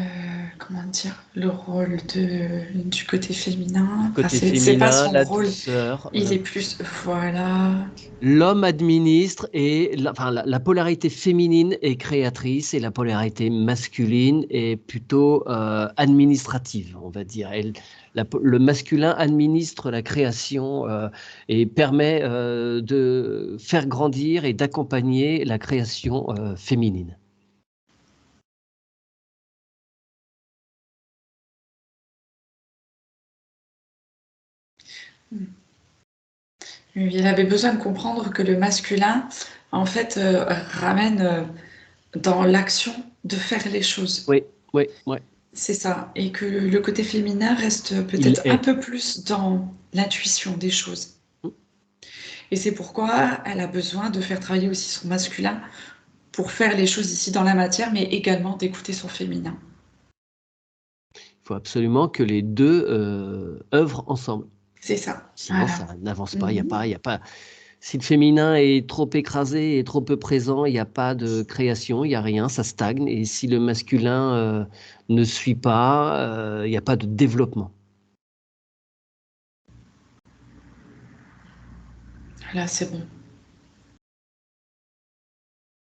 comment dire, le rôle du côté Du féminin, enfin, côté c'est pas féminin, son la rôle. douceur. Il est plus. Voilà. L'homme administre et la polarité féminine est créatrice et la polarité masculine est plutôt administrative, on va dire. Le masculin administre la création et permet de faire grandir et d'accompagner la création féminine. Il avait besoin de comprendre que le masculin, en fait, ramène dans l'action de faire les choses. Oui, oui, oui. C'est ça. Et que le côté féminin reste Il peut-être un est. peu plus dans l'intuition des choses. Et c'est pourquoi elle a besoin de faire travailler aussi son masculin pour faire les choses ici dans la matière, mais également d'écouter son féminin. Il faut absolument que les deux œuvrent ensemble. C'est ça. Sinon, Voilà. ça n'avance pas. Mhm. Il y a pas. Si le féminin est trop écrasé et trop peu présent, il n'y a pas de création, il n'y a rien, ça stagne. Et si le masculin ne suit pas, il n'y a pas de développement. Là, c'est bon.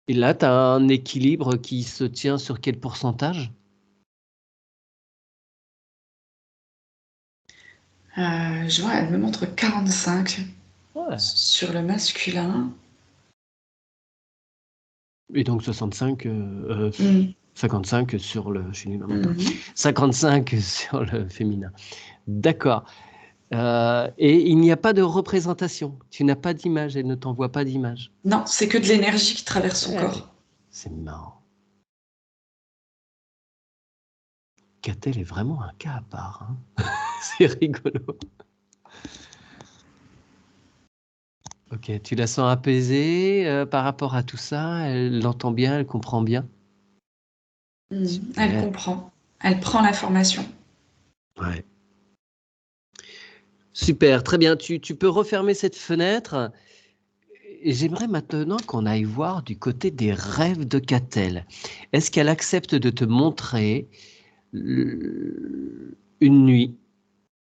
Et là, tu as un équilibre qui se tient sur quel pourcentage? Je vois, elle me montre 45 Ouais. sur le masculin. Et donc 65, Mhm. 55 sur le. Je suis nul en maths, hein. Mhm. 55 sur le féminin. D'accord. Et il n'y a pas de représentation. Tu n'as pas d'image, elle ne t'envoie pas d'image. Non, c'est que de l'énergie qui traverse son Ouais. corps. C'est marrant. Catel est vraiment un cas à part. Hein. C'est rigolo. Ok, tu la sens apaisée par rapport à tout ça? Elle l'entend bien, elle comprend bien? Elle Super. comprend. Elle prend l'information. Ouais. Super, très bien. Tu peux refermer cette fenêtre. Et j'aimerais maintenant qu'on aille voir du côté des rêves de Catel. Est-ce qu'elle accepte de te montrer une nuit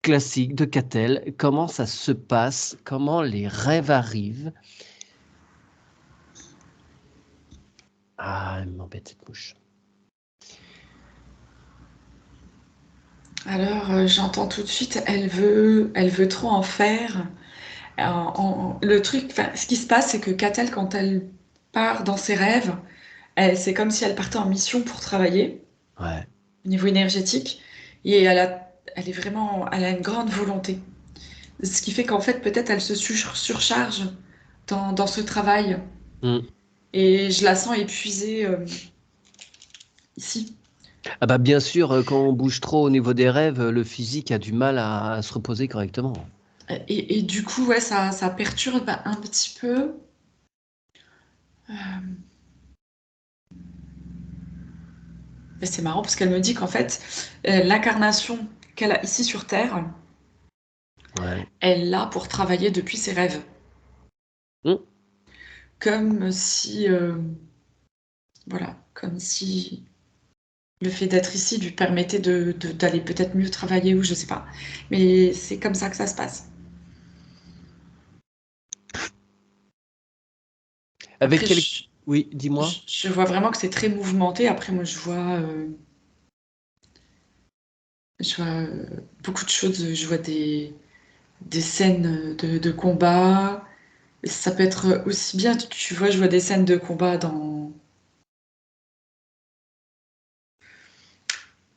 classique de Catel? Comment ça se passe? Comment les rêves arrivent? Ah, elle m'embête cette mouche. Alors, j'entends tout de suite, elle veut trop en faire. Le truc, enfin, ce qui se passe, c'est que Catel, quand elle part dans ses rêves, c'est comme si elle partait en mission pour travailler Ouais. au niveau énergétique, et elle a une grande volonté. Ce qui fait qu'en fait, peut-être elle se surcharge dans ce travail, Mm. et je la sens épuisée ici. Ah bah bien sûr, quand on bouge trop au niveau des rêves, le physique a du mal à se reposer correctement. Et du coup, ouais, ça perturbe un petit peu. Euh, et c'est marrant parce qu'elle me dit qu'en fait, l'incarnation qu'elle a ici sur Terre, Ouais. elle l'a pour travailler depuis ses rêves. Mm. Comme si, voilà, comme si le fait d'être ici lui permettait d'aller peut-être mieux travailler ou je sais pas. Mais c'est comme ça que ça se passe. Avec Après, quel... Oui, dis-moi. je vois vraiment que c'est très mouvementé. Après, moi, je vois beaucoup de choses. Je vois des scènes de combat. Ça peut être aussi bien, tu vois, je vois des scènes de combat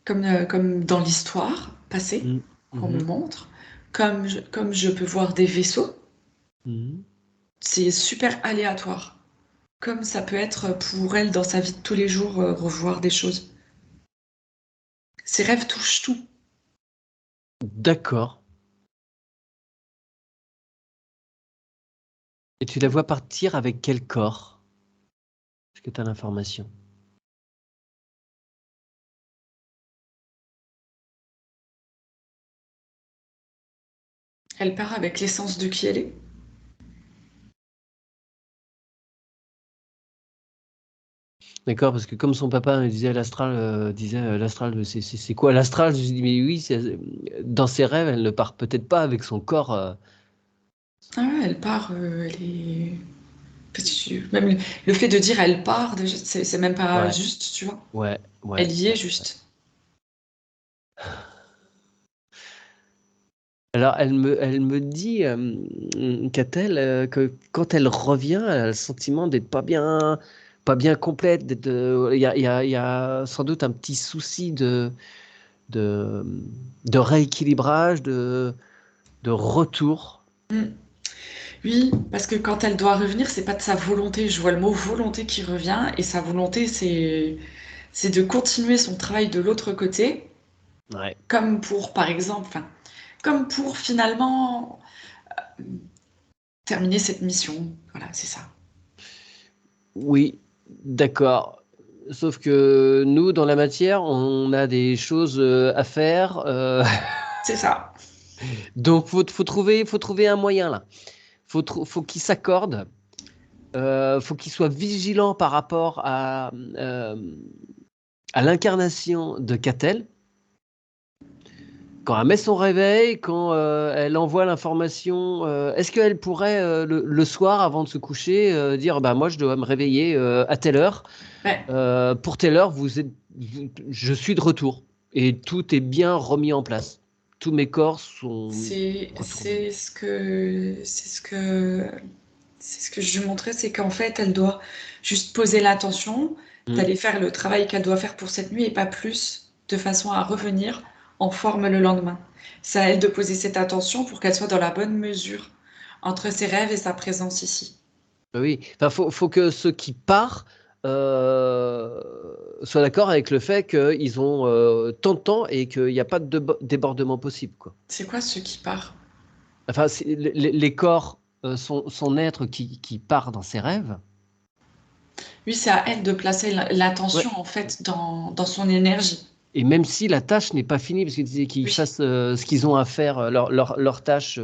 comme dans l'histoire passée Mm. qu'on me Mhm. montre, comme je peux voir des vaisseaux. Mhm. C'est super aléatoire. Comme ça peut être pour elle dans sa vie de tous les jours, revoir des choses. Ses rêves touchent tout. D'accord. Et tu la vois partir avec quel corps? Est-ce que tu as l'information? Elle part avec l'essence de qui elle est. D'accord, parce que comme son papa disait l'astral, c'est quoi l'astral? Je lui dis mais oui, dans ses rêves, elle ne part peut-être pas avec son corps. Ah ouais, elle part, elle est. Même le fait de dire elle part, déjà, c'est même pas Ouais, juste, tu vois. ouais, ouais. Elle y est juste. Alors elle me dit, Catel, que quand elle revient, elle a le sentiment d'être pas bien complète. Il y a sans doute un petit souci de, de rééquilibrage, de retour. Mm. Oui, parce que quand elle doit revenir, c'est pas de sa volonté. Je vois le mot volonté qui revient, et sa volonté, c'est de continuer son travail de l'autre côté, Ouais. comme pour, par exemple, enfin, comme pour finalement terminer cette mission. Voilà, c'est ça. Oui, d'accord. Sauf que nous, dans la matière, on a des choses à faire. C'est ça. Donc, faut trouver un moyen là. Faut qu'ils s'accordent. Faut qu'ils soient vigilants par rapport à l'incarnation de Catel. Quand elle met son réveil, quand elle envoie l'information, est-ce qu'elle pourrait, le soir, avant de se coucher, dire bah, moi, je dois me réveiller à telle heure. Ouais. Pour telle heure, je suis de retour. Et tout est bien remis en place. Tous mes corps sont C'est retournés. c'est ce que c'est ce que c'est ce que je lui montrais, c'est qu'en fait, elle doit juste poser l'intention Mm. d'aller faire le travail qu'elle doit faire pour cette nuit et pas plus, de façon à revenir en forme le lendemain. C'est à elle de poser cette attention pour qu'elle soit dans la bonne mesure entre ses rêves et sa présence ici. Oui, enfin, faut que ce qui part soient d'accord avec le fait qu'ils ont tant de temps et qu'il n'y a pas de débordement possible, quoi. C'est quoi ce qui part? Enfin, les corps, son être qui part dans ses rêves. Oui, c'est à elle de placer l'attention, Ouais. en fait, dans son énergie. Et même si la tâche n'est pas finie, parce qu'il disait qu'ils Oui. fassent ce qu'ils ont à faire, leur tâche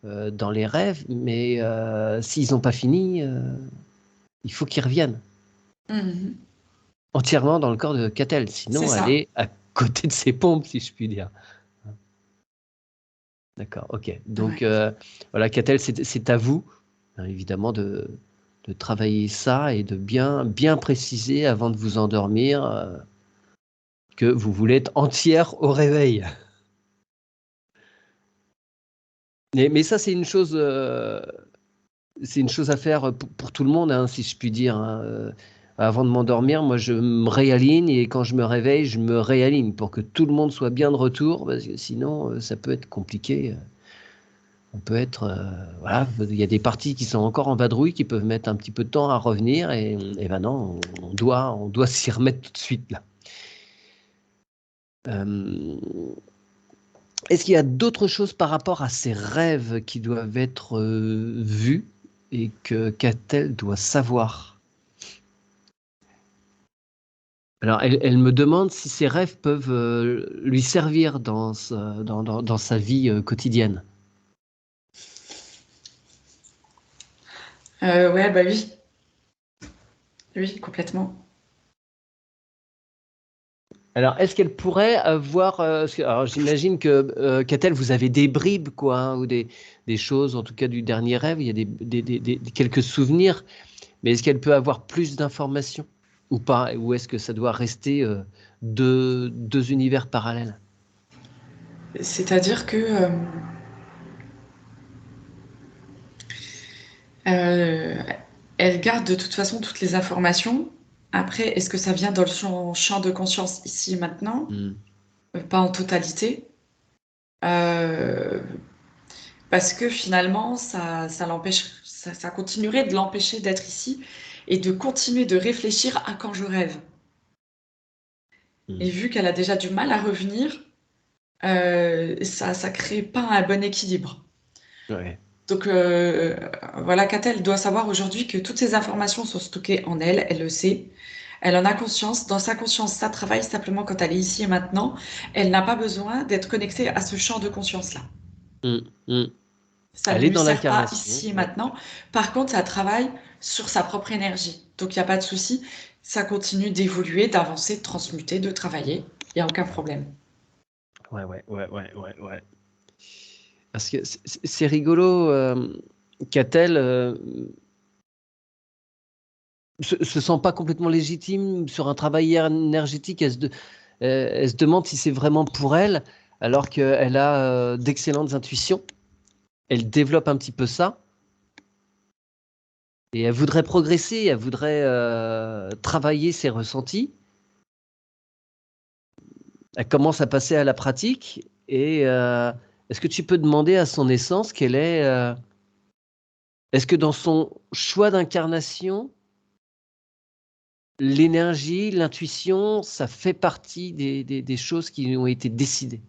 dans les rêves, mais s'ils n'ont pas fini, il faut qu'ils reviennent Mhm. entièrement dans le corps de Catel. C'est Sinon, elle ça. est à côté de ses pompes, si je puis dire. D'accord, ok. Donc, Ouais. voilà, Catel, c'est à vous, hein, évidemment, de travailler ça et de bien préciser avant de vous endormir que vous voulez être entière au réveil. Mais ça, c'est une chose à faire pour tout le monde, hein, si je puis dire, hein. Avant de m'endormir, moi, je me réaligne et quand je me réveille, je me réaligne pour que tout le monde soit bien de retour, parce que sinon, ça peut être compliqué. On peut être, voilà, il y a des parties qui sont encore en vadrouille, qui peuvent mettre un petit peu de temps à revenir, et ben non, on doit s'y remettre tout de suite là. Est-ce qu'il y a d'autres choses par rapport à ces rêves qui doivent être vus et que Catel doit savoir? Alors, elle me demande si ces rêves peuvent lui servir dans sa vie quotidienne. Ouais, bah oui. Oui, complètement. Alors, est-ce qu'elle pourrait avoir... alors, j'imagine que, Catel, vous avez des bribes, quoi, hein, ou des choses, en tout cas du dernier rêve, il y a quelques souvenirs, mais est-ce qu'elle peut avoir plus d'informations ou pas? Ou est-ce que ça doit rester deux univers parallèles? C'est-à-dire que euh, elle garde de toute façon toutes les informations. Après, est-ce que ça vient dans son champ de conscience ici et maintenant? Hmm. Pas en totalité. Euh, Parce que finalement, ça l'empêche, ça continuerait de l'empêcher d'être ici et de continuer de réfléchir à quand je rêve. Et Hmm. vu qu'elle a déjà du mal à revenir, ça crée pas un bon équilibre. Ouais. Donc voilà, Catel doit savoir aujourd'hui que toutes ces informations sont stockées en elle, elle le sait. Elle en a conscience. Dans sa conscience, ça travaille simplement quand elle est ici et maintenant. Elle n'a pas besoin d'être connectée à ce champ de conscience-là. Hmm. Hmm. Ça Elle ne est lui dans sert pas l'incarnation. ici et Ouais. maintenant. Par contre, ça travaille sur sa propre énergie. Donc, il n'y a pas de souci. Ça continue d'évoluer, d'avancer, de transmuter, de travailler. Il n'y a aucun problème. Ouais, ouais, ouais, ouais, ouais, ouais. Parce que c'est rigolo, Catel se sent pas complètement légitime sur un travail énergétique. Elle se demande si c'est vraiment pour elle, alors qu'elle a d'excellentes intuitions. Elle développe un petit peu ça. Et elle voudrait progresser, elle voudrait travailler ses ressentis. Elle commence à passer à la pratique. Et est-ce que tu peux demander à son essence quelle est... est-ce que dans son choix d'incarnation, l'énergie, l'intuition, ça fait partie des choses qui ont été décidées?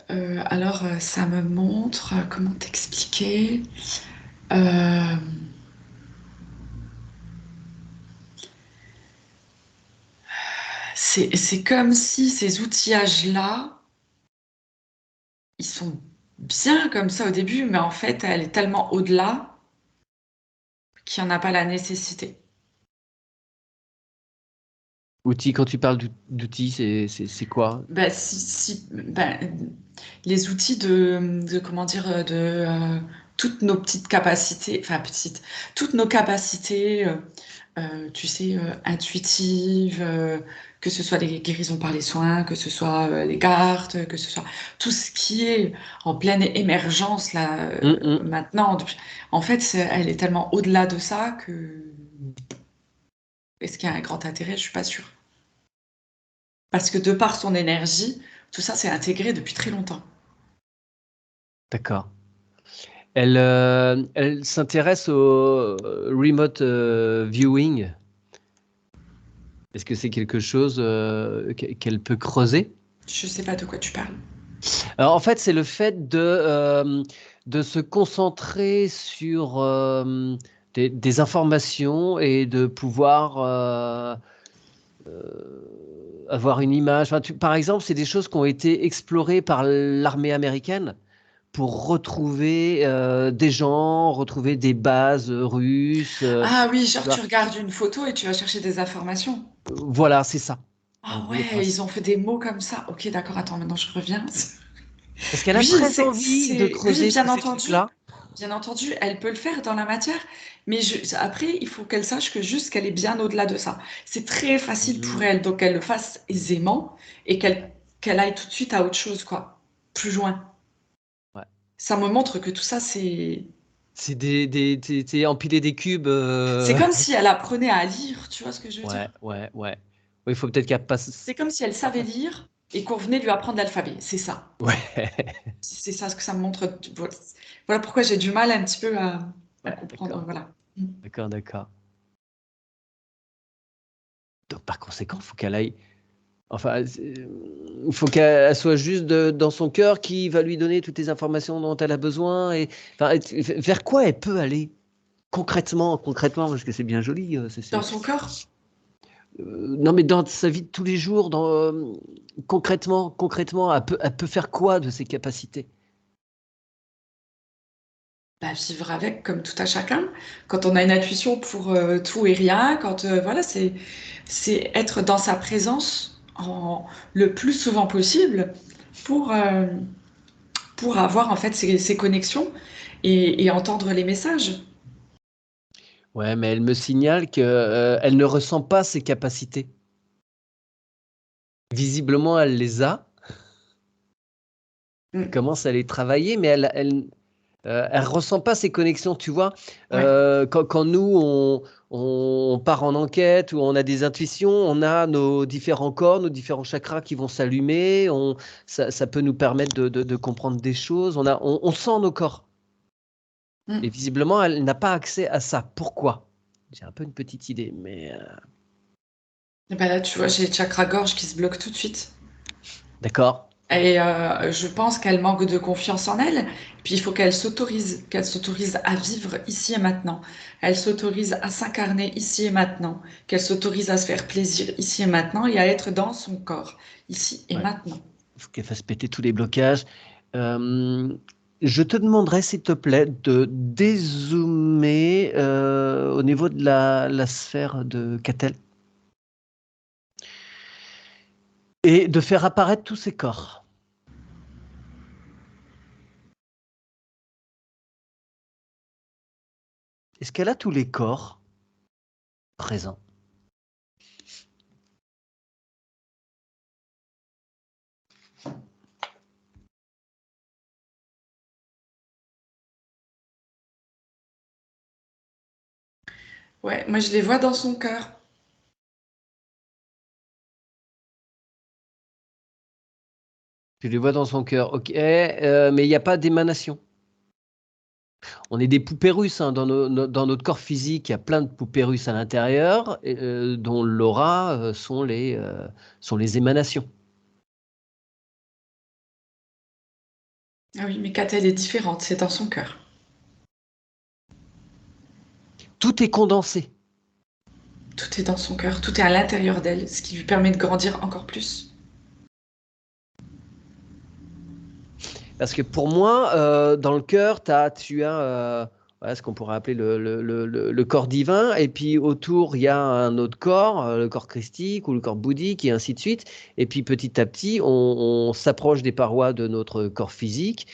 Alors, ça me montre, comment t'expliquer. Euh, c'est comme si ces outillages-là, ils sont bien comme ça au début, mais en fait, elle est tellement au-delà qu'il n'y en a pas la nécessité. Outils, quand tu parles d'outils, c'est quoi? Bah, bah, les outils comment dire, toutes nos petites capacités, enfin petites, toutes nos capacités, tu sais, intuitives, que ce soit les guérisons par les soins, que ce soit les cartes, que ce soit tout ce qui est en pleine émergence là Hum, hum. maintenant. En fait, elle est tellement au-delà de ça que est-ce qu'il y a un grand intérêt? Je suis pas sûre. Parce que de par son énergie, tout ça c'est intégré depuis très longtemps. D'accord. Elle s'intéresse au remote viewing. Est-ce que c'est quelque chose qu'elle peut creuser? Je sais pas de quoi tu parles. Alors, en fait, c'est le fait de se concentrer sur des informations et de pouvoir avoir une image. Enfin, par exemple, c'est des choses qui ont été explorées par l'armée américaine pour retrouver des gens, retrouver des bases russes. Ah oui, Tu genre vois. tu regardes une photo et tu vas chercher des informations. Voilà, c'est ça. En Ah gros, le ouais, ils principe. ont fait des mots comme ça. Ok, d'accord, attends, maintenant je reviens. Parce qu'elle a Oui, très envie de oui, creuser tous ces trucs-là. bien entendu, elle peut le faire dans la matière, mais après, il faut qu'elle sache que juste qu'elle est bien au-delà de ça. C'est très facile pour Mhm. elle, donc qu'elle le fasse aisément et qu'elle aille tout de suite à autre chose, quoi, plus loin. Ouais. Ça me montre que tout ça, c'est C'est t'es empiler des cubes. c'est comme si elle apprenait à lire, tu vois ce que je veux Ouais, dire? ouais, ouais. Oui, il faut peut-être qu'elle C'est passe. comme si elle savait lire et qu'on venait lui apprendre l'alphabet, c'est ça. Ouais. C'est ça ce que ça me montre. Voilà, voilà pourquoi j'ai du mal un petit peu à Ouais, comprendre, d'accord. voilà. Mm. D'accord, d'accord. Donc, par conséquent, il faut qu'elle aille. Enfin, il faut qu'elle soit juste dans son cœur qui va lui donner toutes les informations dont elle a besoin. Et, enfin, vers quoi elle peut aller concrètement, parce que c'est bien joli. Dans son corps? Non, mais dans sa vie de tous les jours, concrètement, elle peut faire quoi de ses capacités? Bah, vivre avec comme tout à chacun. Quand on a une intuition pour tout et rien, quand voilà, c'est être dans sa présence le plus souvent possible pour, euh, pour avoir en fait ces connexions et entendre les messages. Ouais, mais elle me signale que, elle ne ressent pas ses capacités. Visiblement, elle les a. Elle Mm. commence à les travailler, mais elle ressent pas ces connexions, tu vois. Ouais. Quand nous, on part en enquête ou on a des intuitions, on a nos différents corps, nos différents chakras qui vont s'allumer. Ça peut nous permettre de comprendre des choses. On sent nos corps. Et Mm. visiblement, elle n'a pas accès à ça. Pourquoi? J'ai un peu une petite idée, mais Et ben là, tu vois, j'ai le chakra gorge qui se bloque tout de suite. d'accord. Et je pense qu'elle manque de confiance en elle. Puis il faut qu'elle s'autorise à vivre ici et maintenant. Elle s'autorise à s'incarner ici et maintenant. Qu'elle s'autorise à se faire plaisir ici et maintenant et à être dans son corps ici et Ouais. maintenant. Il faut qu'elle fasse péter tous les blocages. Euh, je te demanderais, s'il te plaît, de dézoomer au niveau de la sphère de Catel et de faire apparaître tous ses corps. Est-ce qu'elle a tous les corps présents? Ouais, moi je les vois dans son cœur. Tu les vois dans son cœur, ok, mais il n'y a pas d'émanation. On est des poupées russes, hein, dans notre corps physique, il y a plein de poupées russes à l'intérieur, dont l'aura sont les émanations. Ah oui, mais Catel est différente, c'est dans son cœur. Tout est condensé. Tout est dans son cœur, tout est à l'intérieur d'elle, ce qui lui permet de grandir encore plus. Parce que pour moi, dans le cœur, tu as voilà, ce qu'on pourrait appeler le corps divin, et puis autour, il y a un autre corps, le corps christique ou le corps bouddhique, et ainsi de suite. Et puis petit à petit, on s'approche des parois de notre corps physique,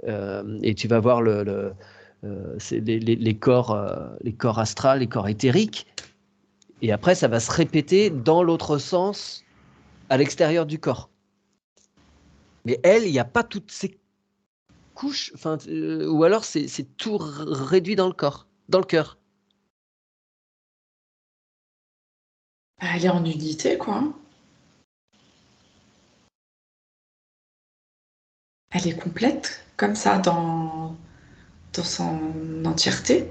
et tu vas voir c'est les corps astrales, les corps éthériques. Et après, ça va se répéter dans l'autre sens, à l'extérieur du corps. Mais elle, il n'y a pas toutes ces couche, enfin, ou alors c'est tout réduit dans le corps, dans le cœur. Bah, elle est en unité, quoi. Elle est complète, comme ça, dans son entièreté,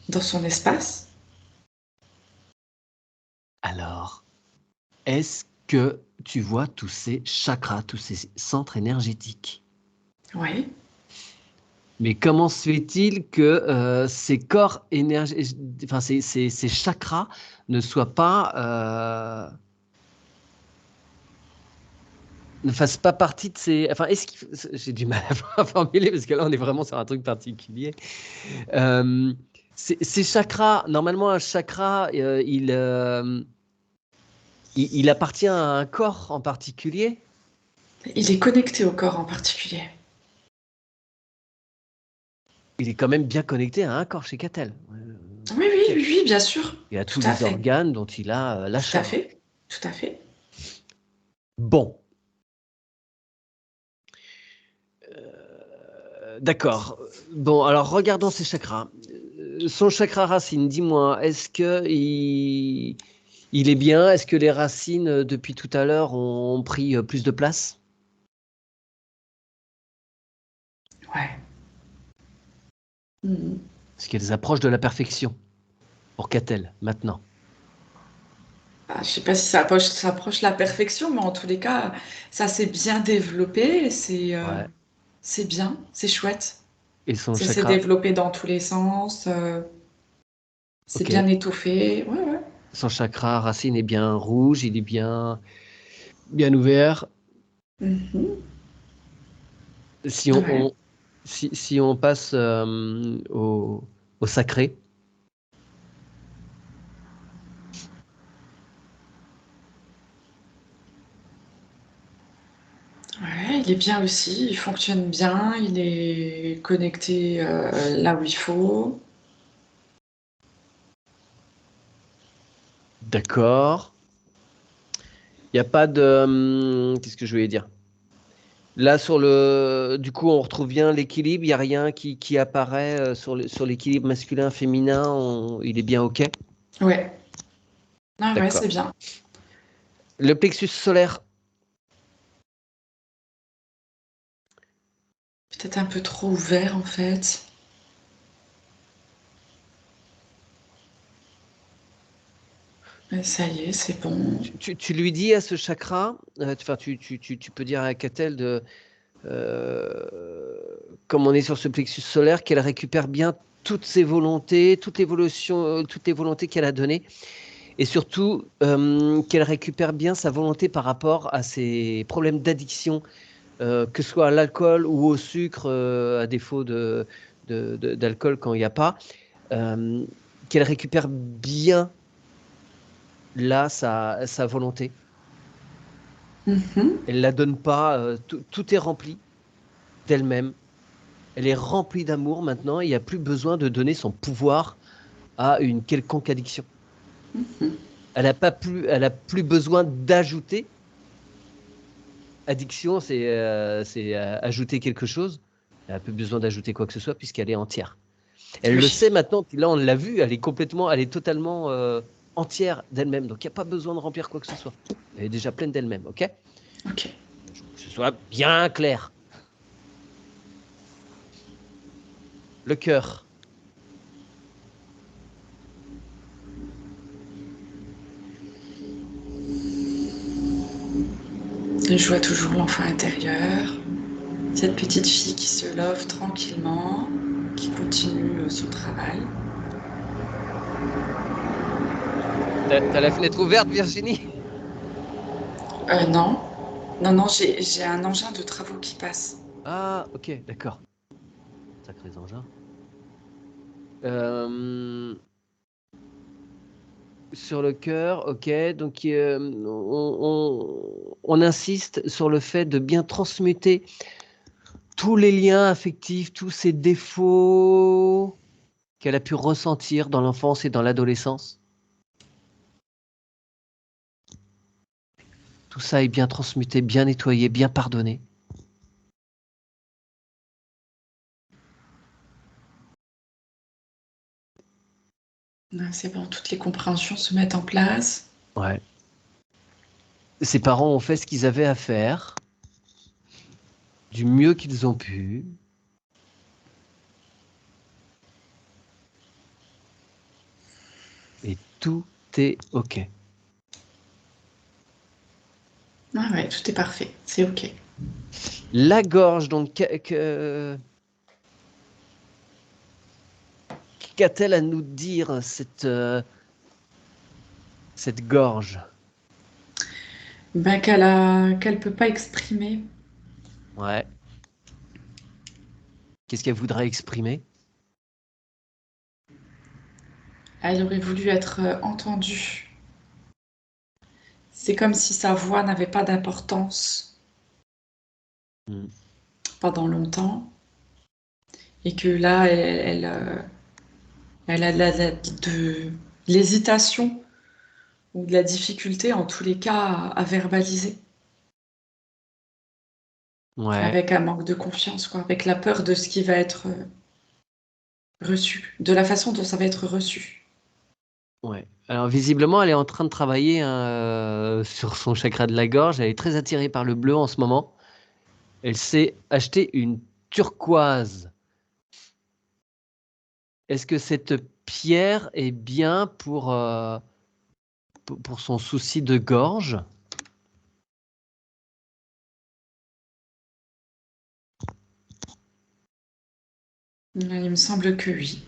dans son espace. Alors, est-ce que tu vois tous ces chakras, tous ces centres énergétiques? Oui. Mais comment se fait-il que ces corps énergétiques, enfin ces chakras ne soient pas, ne fassent pas partie de ces. Enfin, est-ce qu'il j'ai du mal à formuler parce que là on est vraiment sur un truc particulier. Ces chakras, normalement un chakra, il appartient à un corps en particulier? Il est connecté au corps en particulier. Il est quand même bien connecté à un corps chez Catel. Oui, oui, Ok. oui, oui, bien sûr. Il a Tout tous à les fait. organes dont il a la Tout à charge. fait. Tout à fait. Bon. D'accord. Bon, alors regardons ses chakras. Son chakra racine, dis-moi, est-ce que il est bien? Est-ce que les racines, depuis tout à l'heure, ont pris plus de place? Ouais. Mhm. Est-ce qu'elles approchent de la perfection pour Catel, maintenant? Je ne sais pas si ça approche la perfection, mais en tous les cas, ça s'est bien développé. Ouais. C'est bien, c'est chouette. Et son Ça s'est chakra, développé dans tous les sens. C'est ok. bien étoffé. Ouais, ouais. Son chakra racine est bien rouge, il est bien ouvert. Mhm. Si Ouais. si on passe au sacré, Ouais, il est bien aussi. Il fonctionne bien. Il est connecté là où il faut. d'accord. Il n'y a pas de. Qu'est-ce que je voulais dire? Là, du coup, on retrouve bien l'équilibre. Il n'y a rien qui apparaît sur l'équilibre masculin-féminin. Il est bien OK. Ouais. Ah ouais, D'accord. c'est bien. Le plexus solaire, Peut-être un peu trop ouvert en fait. Mais ça y est, c'est bon. tu lui dis à ce chakra, enfin, tu peux dire à Catel comme on est sur ce plexus solaire, qu'elle récupère bien toutes ses volontés, toutes les volontés qu'elle a données. Et surtout, qu'elle récupère bien sa volonté par rapport à ses problèmes d'addiction, que ce soit à l'alcool ou au sucre, à défaut d'alcool quand il n'y a pas, qu'elle récupère bien là sa volonté. Mhm. Elle ne la donne pas, tout est rempli d'elle-même. Elle est remplie d'amour maintenant, il n'y a plus besoin de donner son pouvoir à une quelconque addiction. Elle a plus besoin d'ajouter. Addiction, c'est ajouter quelque chose. Elle n'a plus besoin d'ajouter quoi que ce soit puisqu'elle est entière. Elle le Oui. sait maintenant, puis là on l'a vu, elle est totalement entière d'elle-même. Donc il n'y a pas besoin de remplir quoi que ce soit. Elle est déjà pleine d'elle-même, ok? Ok. Que ce soit bien clair. Le cœur. Et je vois toujours l'enfant intérieur. Cette petite fille qui se love tranquillement, qui continue son travail. T'as la fenêtre ouverte, Virginie? Non. Non, non, j'ai un engin de travaux qui passe. Ah, ok, d'accord. Sacrés engins. Euh, Sur le cœur, ok. Donc, on insiste sur le fait de bien transmuter tous les liens affectifs, tous ces défauts qu'elle a pu ressentir dans l'enfance et dans l'adolescence. Tout ça est bien transmuté, bien nettoyé, bien pardonné. C'est bon, toutes les compréhensions se mettent en place. Ouais. Ses parents ont fait ce qu'ils avaient à faire. du mieux qu'ils ont pu. Et tout est OK. Ah ouais, tout est parfait, c'est OK. La gorge, donc, qu'a-t-elle à nous dire, cette gorge? Ben, qu'elle peut pas exprimer. Ouais. Qu'est-ce qu'elle voudrait exprimer? Elle aurait voulu être entendue. C'est comme si sa voix n'avait pas d'importance Hmm. pendant longtemps et que là, elle a de l'hésitation ou de la difficulté, en tous les cas, à verbaliser, Ouais, avec un manque de confiance, quoi, avec la peur de ce qui va être reçu, de la façon dont ça va être reçu. ouais. Alors, visiblement, elle est en train de travailler hein, sur son chakra de la gorge. Elle est très attirée par le bleu en ce moment. Elle s'est acheté une turquoise. Est-ce que cette pierre est bien pour son souci de gorge? Il me semble que oui.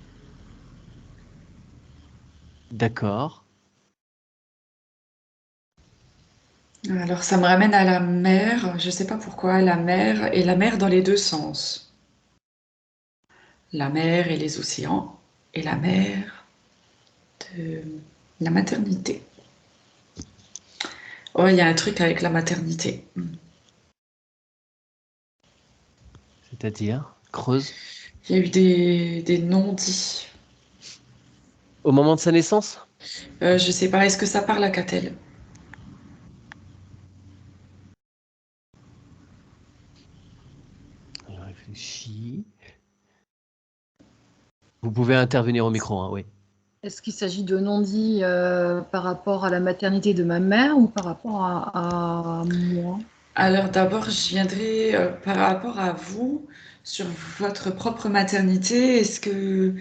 D'accord. Alors ça me ramène à la mer, je sais pas pourquoi, la mer, et la mer dans les deux sens. La mer et les océans, et la mer de la maternité. Oh, il y a un truc avec la maternité. C'est-à-dire, creuse. Il y a eu des non-dits. Au moment de sa naissance? Je sais pas, est-ce que ça parle à Catel? Je réfléchis. Vous pouvez intervenir au micro, hein, oui. Est-ce qu'il s'agit de non-dits par rapport à la maternité de ma mère ou par rapport à moi? Alors d'abord, je viendrai par rapport à vous, sur votre propre maternité. Est-ce que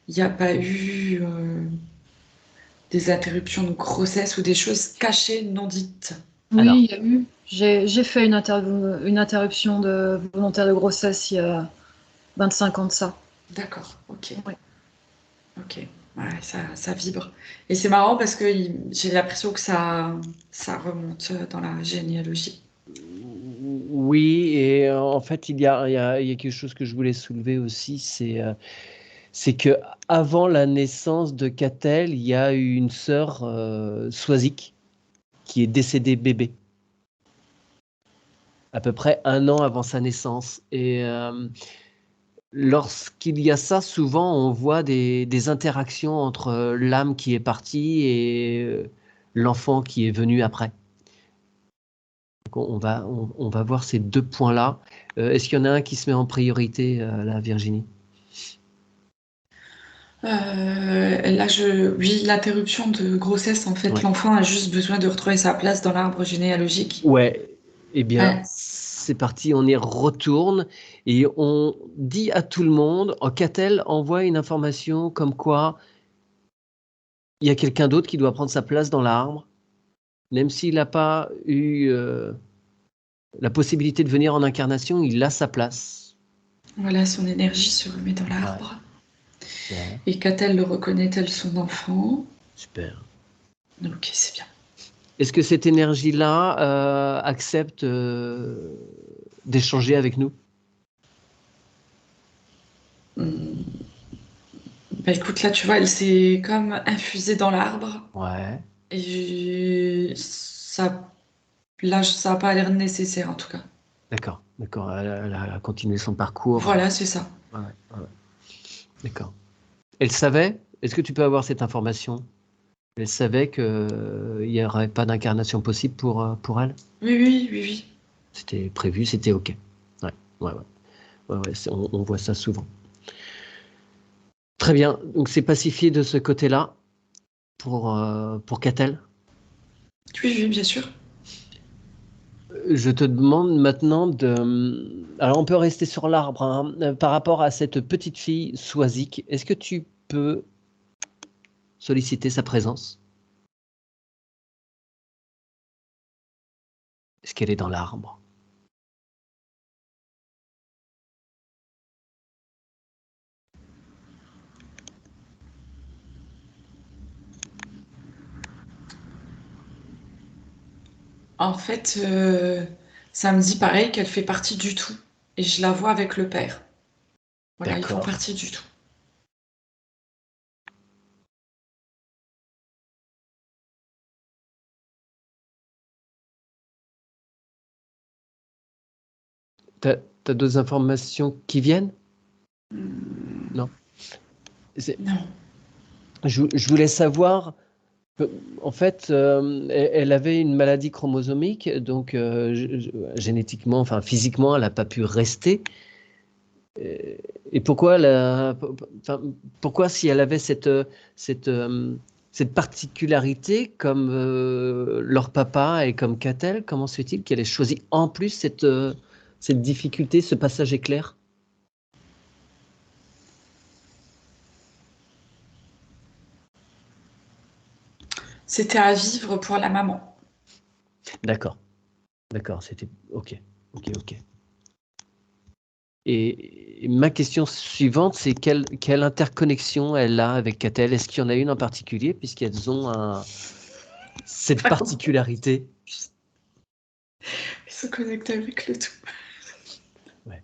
il n'y a pas eu des interruptions de grossesse ou des choses cachées, non dites? Alors, Oui, il y a eu. J'ai fait une interruption volontaire de grossesse il y a 25 ans de ça. D'accord, ok, Ouais. ok. Ouais, ça vibre. Et c'est marrant parce que j'ai l'impression que ça remonte dans la généalogie. oui, et en fait, il y a quelque chose que je voulais soulever aussi, c'est que avant la naissance de Catel, il y a eu une sœur Swazik qui est décédée bébé, à peu près 1 an avant sa naissance. Et lorsqu'il y a ça, souvent on voit des interactions entre l'âme qui est partie et l'enfant qui est venu après. Donc on va voir ces deux points-là. Est-ce qu'il y en a un qui se met en priorité, là, Virginie? Oui, l'interruption de grossesse, en fait, Ouais. l'enfant a juste besoin de retrouver sa place dans l'arbre généalogique. Ouais, eh bien, Ouais. c'est parti, on y retourne et on dit à tout le monde, oh, Catel envoie une information comme quoi il y a quelqu'un d'autre qui doit prendre sa place dans l'arbre, même s'il n'a pas eu la possibilité de venir en incarnation, il a sa place. Voilà, son énergie se remet dans Ouais, l'arbre. super, Et Catel le reconnaît tel son enfant. super. Ok, c'est bien. Est-ce que cette énergie-là accepte d'échanger avec nous? Hum, Bah écoute, là, tu vois, elle s'est comme infusée dans l'arbre. Ouais, Et ça, là, ça n'a pas l'air nécessaire, en tout cas. d'accord, d'accord. Elle a continué son parcours. Voilà, c'est ça. Ouais, ouais, d'accord. Elle savait? Est-ce que tu peux avoir cette information? Elle savait qu'il n'y aurait pas d'incarnation possible pour elle? Oui, oui, oui, oui. C'était prévu, c'était OK. Ouais, ouais, ouais. Ouais, ouais, on voit ça souvent. Très bien, donc c'est pacifié de ce côté-là pour Catel. Oui, oui, bien sûr. Je te demande maintenant de... Alors, on peut rester sur l'arbre, hein. Par rapport à cette petite fille Swazik, est-ce que tu peux solliciter sa présence? Est-ce qu'elle est dans l'arbre? En fait, ça me dit pareil qu'elle fait partie du tout. Et je la vois avec le père. Voilà, ils font D'accord. partie du tout. T'as d'autres informations qui viennent? Hmm, Non. C'est- non. Je voulais savoir, en fait, elle avait une maladie chromosomique, donc génétiquement, enfin physiquement, elle n'a pas pu rester. Et pourquoi, enfin, pourquoi si elle avait cette, cette particularité comme leur papa et comme Catel, comment se fait-il qu'elle ait choisi en plus cette difficulté, ce passage éclair? C'était à vivre pour la maman. D'accord, d'accord, c'était... Ok, ok, ok. Et ma question suivante, c'est quelle interconnexion elle a avec Catel? Est-ce qu'il y en a une en particulier, puisqu'elles ont cette particularité? Ils sont connectés avec le tout. Ouais.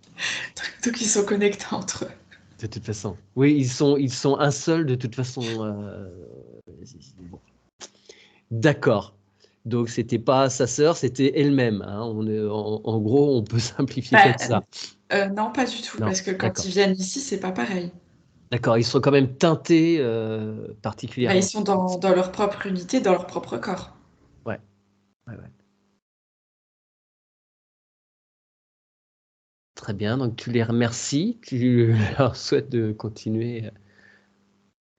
Donc ils sont connectés entre eux. De toute façon. Oui, ils sont un seul de toute façon. Bon. D'accord. Donc c'était pas sa sœur, c'était elle-même, hein. En gros, on peut simplifier comme Bah, ça. non, pas du tout, Non, parce que quand d'accord. ils viennent ici, c'est pas pareil. D'accord, ils sont quand même teintés Bah, ils particulièrement. sont dans leur propre unité, dans leur propre corps. Ouais, ouais, ouais. Très bien, donc tu les remercies, tu leur souhaites de continuer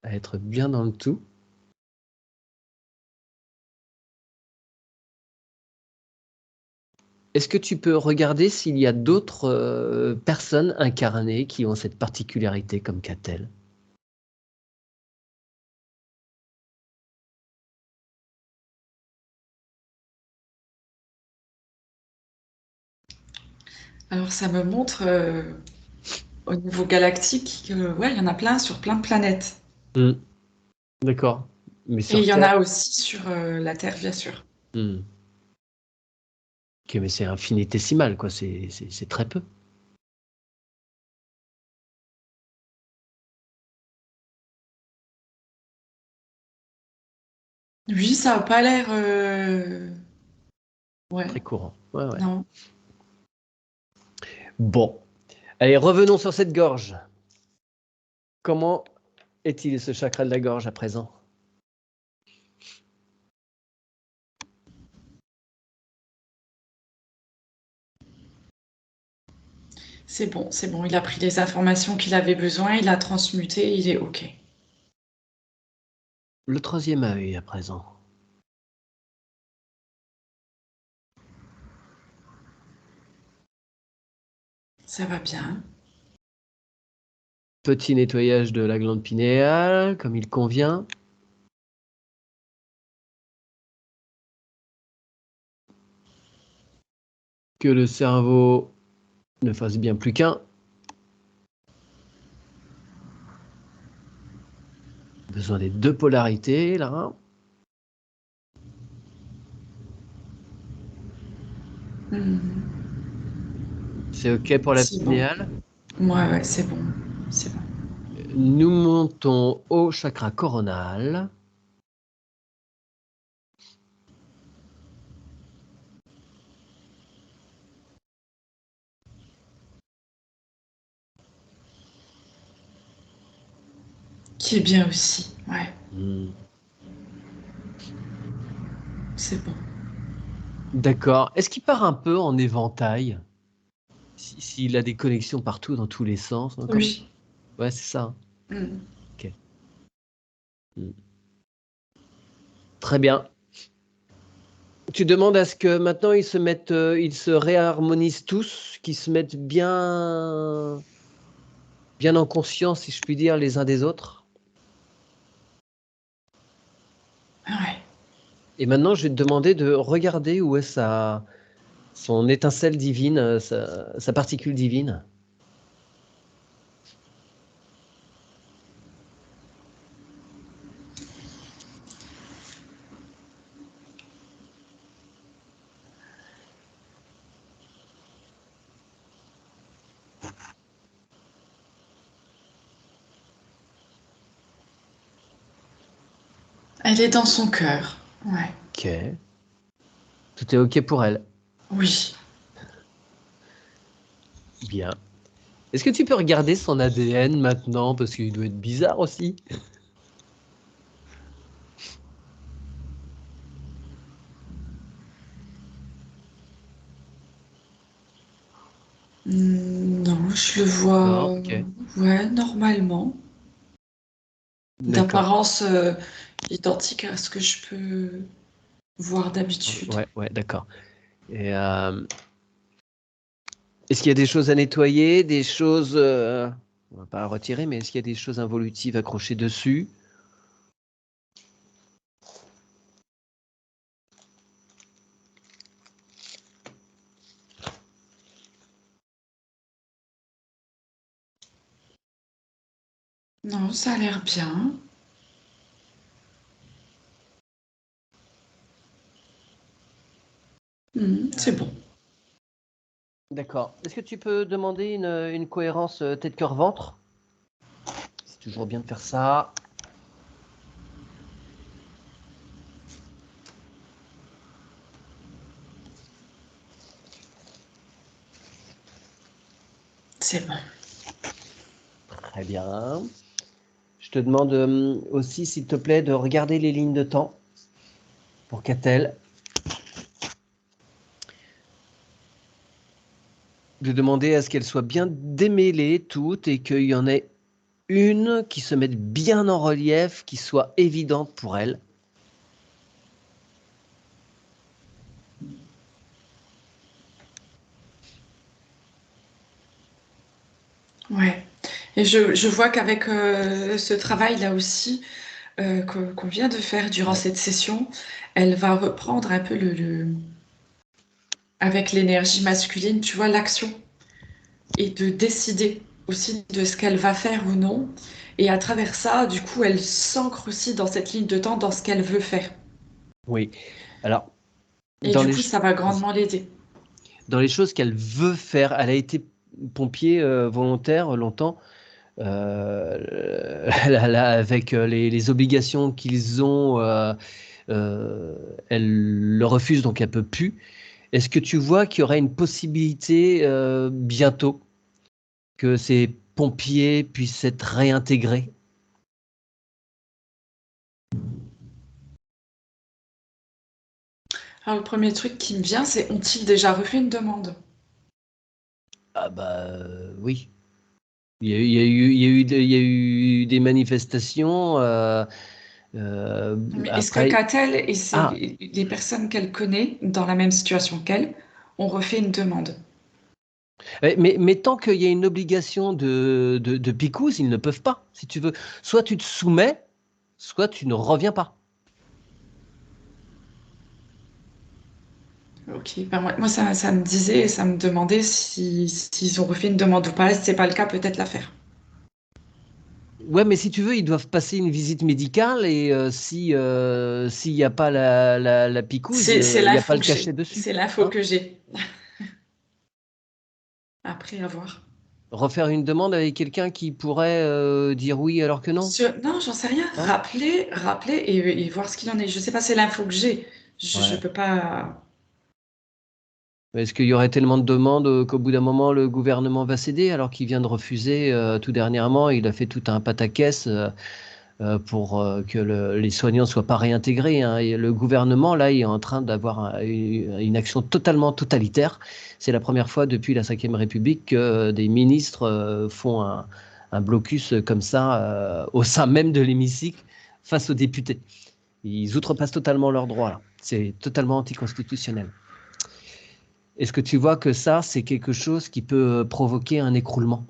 à être bien dans le tout. Est-ce que tu peux regarder s'il y a d'autres personnes incarnées qui ont cette particularité comme Catel? Alors ça me montre au niveau galactique que ouais, il y en a plein sur plein de planètes. Hmm, d'accord. Mais Et il sur y en Terre? a aussi sur la Terre, bien sûr. Hmm. Ok, mais c'est infinitésimal, quoi. C'est très peu. Lui, ça a pas l'air. Ouais, Très courant. Ouais, ouais. non. Bon. Allez, revenons sur cette gorge. Comment est-il ce chakra de la gorge à présent? C'est bon. Il a pris les informations qu'il avait besoin, il a transmuté, il est OK. Le troisième œil à présent. Ça va bien. Petit nettoyage de la glande pinéale, comme il convient. Que le cerveau ne fasse bien plus qu'un. Besoin des deux polarités, là. Hmm, C'est OK pour la c'est bon. pinéale. Ouais, ouais, c'est bon. C'est bon. Nous montons au chakra coronal. Qui est bien aussi. Ouais, Hmm. c'est bon. D'accord. Est-ce qu'il part un peu en éventail? S'il a des connexions partout dans tous les sens, hein, Oui. Ouais, c'est ça, hein. Hmm. Ok. Hmm. Très bien. tu demandes à ce que maintenant ils se réharmonisent tous, qu'ils se mettent bien en conscience, si je puis dire, les uns des autres. Ouais. Et maintenant, je vais te demander de regarder où est son étincelle divine, sa particule divine. Elle est dans son cœur. Ouais. Ok. Tout est ok pour elle. Oui. Bien. Est-ce que tu peux regarder son ADN maintenant? Parce qu'il doit être bizarre aussi. Non, je le vois, Non, ok. ouais, normalement. D'accord. D'apparence identique à ce que je peux voir d'habitude. Ouais, d'accord. Et est-ce qu'il y a des choses à nettoyer, des choses, on va pas retirer, mais est-ce qu'il y a des choses involutives accrochées dessus? Non, ça a l'air bien. C'est bon. D'accord. Est-ce que tu peux demander une cohérence tête-cœur-ventre? C'est toujours bien de faire ça. C'est bon. Très bien. Je te demande aussi, s'il te plaît, de regarder les lignes de temps pour Catel. De demander à ce qu'elles soient bien démêlées toutes et qu'il y en ait une qui se mette bien en relief, qui soit évidente pour elle. Ouais. Et je vois qu'avec ce travail-là aussi qu'on vient de faire durant Ouais. cette session, elle va reprendre un peu avec l'énergie masculine, tu vois, l'action et de décider aussi de ce qu'elle va faire ou non. Et à travers ça, du coup, elle s'ancre aussi dans cette ligne de temps, dans ce qu'elle veut faire. Oui. Alors, Et dans du les, coup, ça va grandement l'aider. dans les choses qu'elle veut faire, elle a été pompier volontaire longtemps. Avec les obligations qu'ils ont, elle le refuse, donc elle peut plus. Est-ce que tu vois qu'il y aurait une possibilité bientôt que ces pompiers puissent être réintégrés? Alors, le premier truc qui me vient, c'est ont-ils déjà refait une demande? Ah bah oui. Il y a eu des manifestations. Mais est-ce que Après, Catel et ah, les personnes qu'elle connaît dans la même situation qu'elle ont refait une demande? mais tant qu'il y a une obligation de picouse, ils ne peuvent pas, si tu veux. Soit tu te soumets, soit tu ne reviens pas. Ok, ben moi ça me disait, ça me demandait s'ils ont refait une demande ou pas. Si c'est pas le cas, peut-être la faire. Ouais, mais si tu veux, ils doivent passer une visite médicale et s'il n'y a pas la picouse, C'est il n'y a pas l'info le que cachet j'ai. dessus. C'est l'info Hein. que j'ai. Après, à voir. Refaire une demande avec quelqu'un qui pourrait dire oui alors que non. Non, j'en sais rien. Non. Rappeler et voir ce qu'il en est. Je sais pas, c'est l'info que j'ai. Je Ouais. peux pas. Est-ce qu'il y aurait tellement de demandes qu'au bout d'un moment, le gouvernement va céder alors qu'il vient de refuser tout dernièrement, il a fait tout un pataquès pour que les soignants ne soient pas réintégrés. Hein. Et le gouvernement, là, il est en train d'avoir une action totalement totalitaire. C'est la première fois depuis la Ve République que des ministres font un blocus comme ça au sein même de l'hémicycle face aux députés. Ils outrepassent totalement leurs droits, là. C'est totalement anticonstitutionnel. Est-ce que tu vois que ça, c'est quelque chose qui peut provoquer un écroulement?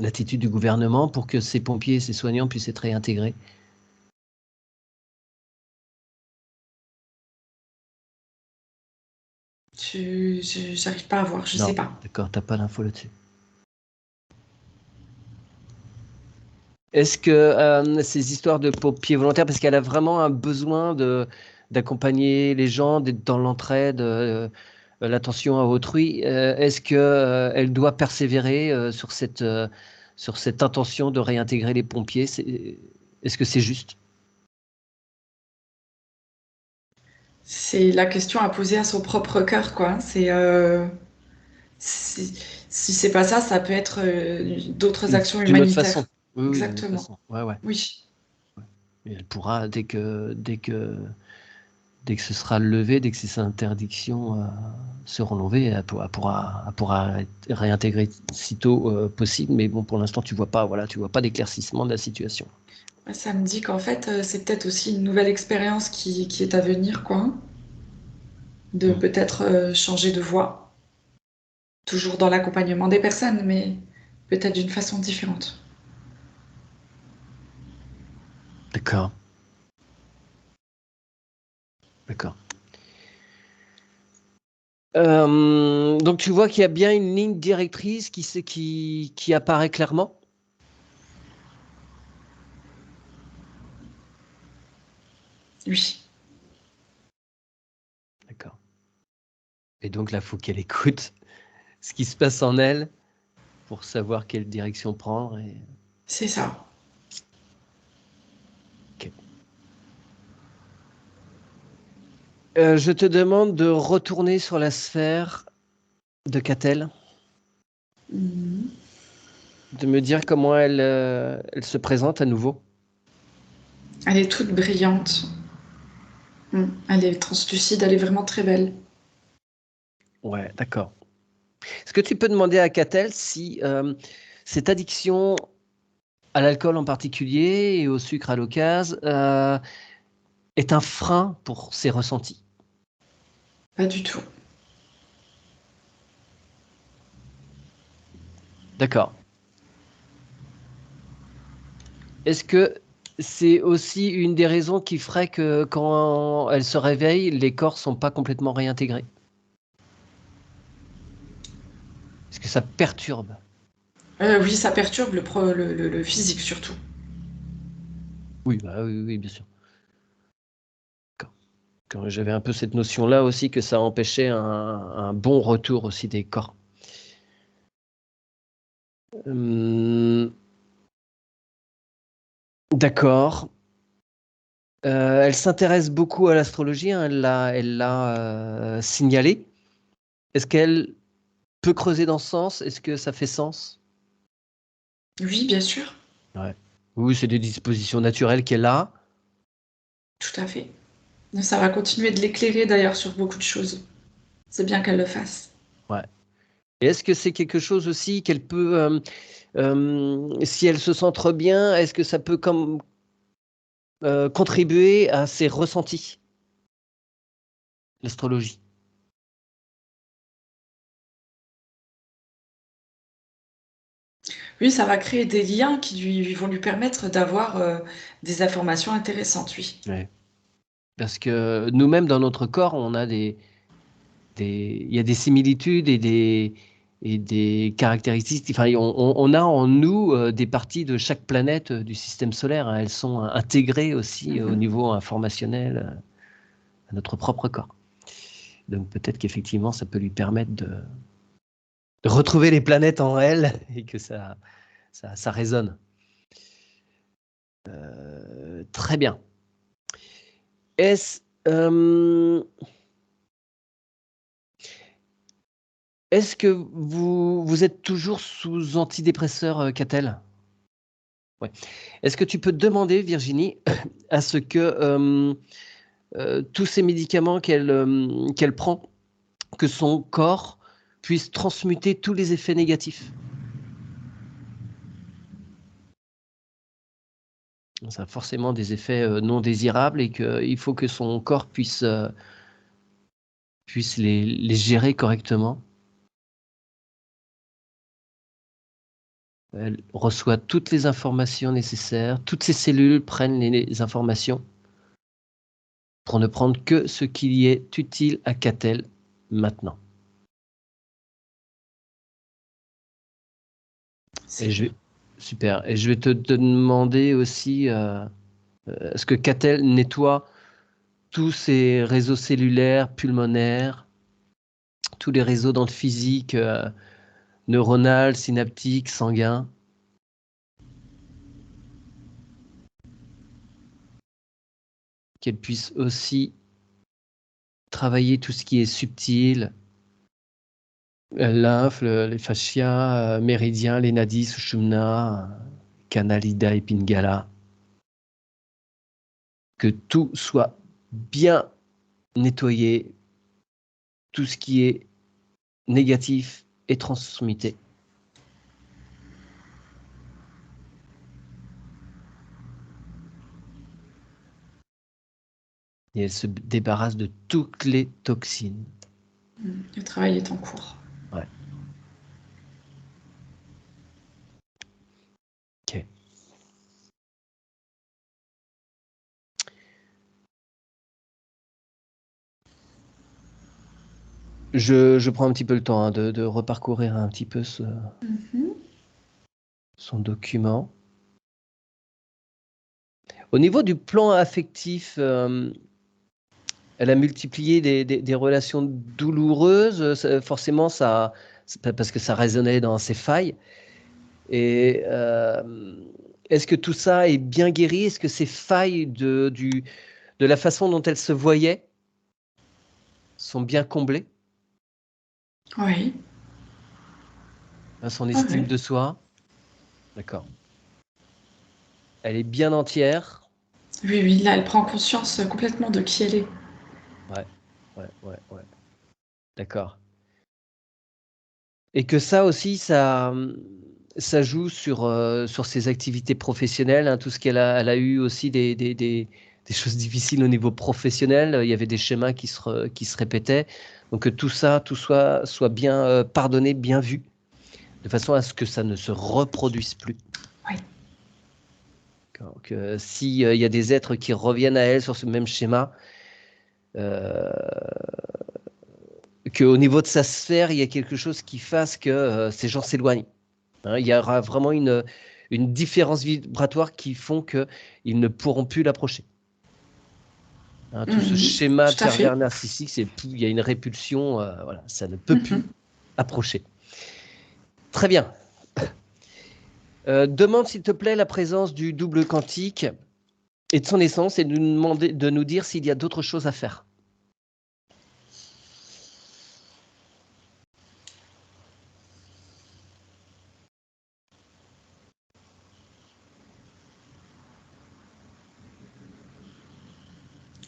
L'attitude du gouvernement pour que ces pompiers et ces soignants puissent être réintégrés? J'arrive pas à voir, je Non, sais pas. d'accord, t'as pas l'info là-dessus. Est-ce que ces histoires de pompiers volontaires, parce qu'elle a vraiment un besoin d'accompagner les gens, d'être dans l'entraide, l'attention à autrui, est-ce qu'elle doit persévérer sur cette intention de réintégrer les pompiers? Est-ce que c'est juste? C'est la question à poser à son propre cœur, quoi. Si, si c'est pas ça, ça peut être d'autres actions D'une autre façon. humanitaires. Oui, oui, d'une autre Exactement. façon. Ouais, ouais. Oui. Et elle pourra, dès que ce sera levé, dès que ces interdictions seront levées, elle pourra être réintégrer sitôt possible. Mais bon, pour l'instant, tu vois pas d'éclaircissement de la situation. Ça me dit qu'en fait, c'est peut-être aussi une nouvelle expérience qui est à venir, quoi. De Mm. peut-être changer de voie. Toujours dans l'accompagnement des personnes, mais peut-être d'une façon différente. D'accord. D'accord. Donc tu vois qu'il y a bien une ligne directrice qui apparaît clairement. Oui. D'accord. Et donc là, il faut qu'elle écoute ce qui se passe en elle pour savoir quelle direction prendre. C'est ça. Ok. Je te demande de retourner sur la sphère de Catel, Mhm. de me dire comment elle se présente à nouveau. Elle est toute brillante. Elle est translucide, elle est vraiment très belle. Ouais, d'accord. Est-ce que tu peux demander à Catel si cette addiction à l'alcool en particulier et au sucre à l'occasion est un frein pour ses ressentis? Pas du tout. D'accord. Est-ce que c'est aussi une des raisons qui ferait que quand elle se réveille, les corps sont pas complètement réintégrés? Est-ce que ça perturbe? Oui, ça perturbe le physique surtout. Oui, bah oui, oui, bien sûr. J'avais un peu cette notion-là aussi que ça empêchait un bon retour aussi des corps. D'accord. Elle s'intéresse beaucoup à l'astrologie, hein, elle l'a signalé. Est-ce qu'elle peut creuser dans ce sens? Est-ce que ça fait sens? Oui, bien sûr. Ouais. Oui, c'est des dispositions naturelles qu'elle a. Tout à fait. Ça va continuer de l'éclairer d'ailleurs sur beaucoup de choses. C'est bien qu'elle le fasse. Ouais. Et est-ce que c'est quelque chose aussi qu'elle peut, si elle se centre bien, est-ce que ça peut contribuer à ses ressentis, l'astrologie? Oui, ça va créer des liens qui vont lui permettre d'avoir des informations intéressantes, oui. Ouais. Parce que nous-mêmes, dans notre corps, on a il y a des similitudes et des caractéristiques. Enfin, on a en nous des parties de chaque planète du système solaire, hein. Elles sont intégrées aussi au niveau informationnel à notre propre corps. Donc peut-être qu'effectivement, ça peut lui permettre de retrouver les planètes en elle et que ça résonne. Très bien. Est-ce est-ce que vous êtes toujours sous antidépresseur, Catel? Ouais. Est-ce que tu peux demander, Virginie, à ce que tous ces médicaments qu'elle prend, que son corps puisse transmuter tous les effets négatifs? Ça a forcément des effets non désirables et qu'il faut que son corps puisse les gérer correctement. Elle reçoit toutes les informations nécessaires, toutes ses cellules prennent les informations pour ne prendre que ce qui y est utile à Catel maintenant. Super. Et je vais te demander aussi, est-ce que Catel nettoie tous ses réseaux cellulaires, pulmonaires, tous les réseaux dans le physique, neuronal, synaptique, sanguin? Qu'elle puisse aussi travailler tout ce qui est subtil, la lymphe, les fascias, méridiens, les nadis, sushumna, canal ida et pingala. Que tout soit bien nettoyé, tout ce qui est négatif est transmuté. Et elle se débarrasse de toutes les toxines. Le travail est en cours. Ouais. Ok. Je prends un petit peu le temps de reparcourir un petit peu son document. Au niveau du plan affectif, elle a multiplié des relations douloureuses, forcément, parce que ça résonnait dans ses failles. Et est-ce que tout ça est bien guéri? Est-ce que ces failles de la façon dont elle se voyait sont bien comblées? Oui. Son estime de soi? D'accord. Elle est bien entière? Oui, oui, là, elle prend conscience complètement de qui elle est. Ouais. D'accord. Et que ça aussi, ça joue sur ses activités professionnelles, hein, tout ce qu'elle a, elle a eu aussi des choses difficiles au niveau professionnel. Il y avait des schémas qui se répétaient. Donc que tout ça, soit bien pardonné, bien vu, de façon à ce que ça ne se reproduise plus. Oui. Donc, s'il y a des êtres qui reviennent à elle sur ce même schéma, qu'au niveau de sa sphère, il y a quelque chose qui fasse que ces gens s'éloignent. Hein, il y aura vraiment une différence vibratoire qui font qu'ils ne pourront plus l'approcher. Hein, tout ce schéma tout à fait. pervers narcissique, il y a une répulsion, voilà, ça ne peut plus approcher. Très bien. Demande s'il te plaît la présence du double quantique et de son essence et de nous dire s'il y a d'autres choses à faire.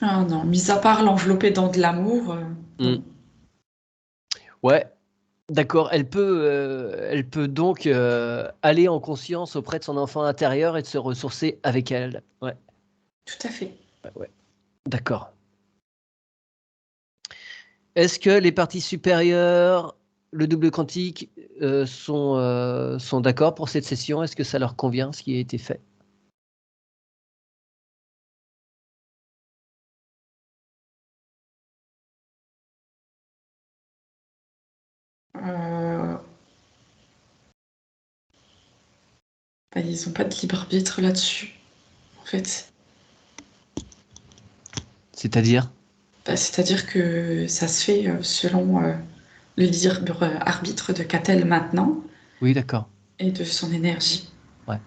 Ah non, mis à part l'envelopper dans de l'amour. Non. Ouais, d'accord. Elle peut donc aller en conscience auprès de son enfant intérieur et de se ressourcer avec elle. Ouais. Tout à fait. Ouais. D'accord. Est-ce que les parties supérieures, le double quantique, sont d'accord pour cette session? Est-ce que ça leur convient, ce qui a été fait? Ils n'ont pas de libre arbitre là-dessus, en fait. C'est-à-dire? C'est-à-dire que ça se fait selon le libre arbitre de Catel maintenant Oui, d'accord. et de son énergie. Ouais.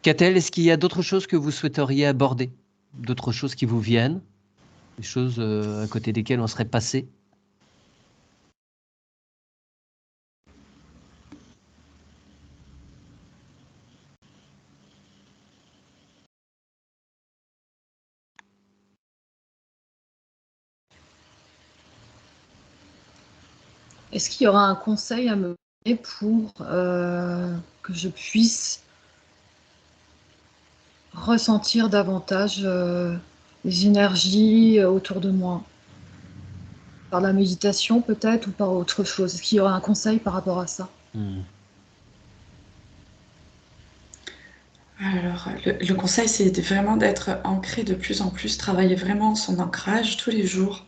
Catel, est-ce qu'il y a d'autres choses que vous souhaiteriez aborder? D'autres choses qui vous viennent? Des choses à côté desquelles on serait passé? Est-ce qu'il y aura un conseil à me donner pour que je puisse ressentir davantage les énergies autour de moi. Par la méditation peut-être ou par autre chose. Est-ce qu'il y aurait un conseil par rapport à ça? Alors, le conseil, c'est vraiment d'être ancré de plus en plus, travailler vraiment son ancrage tous les jours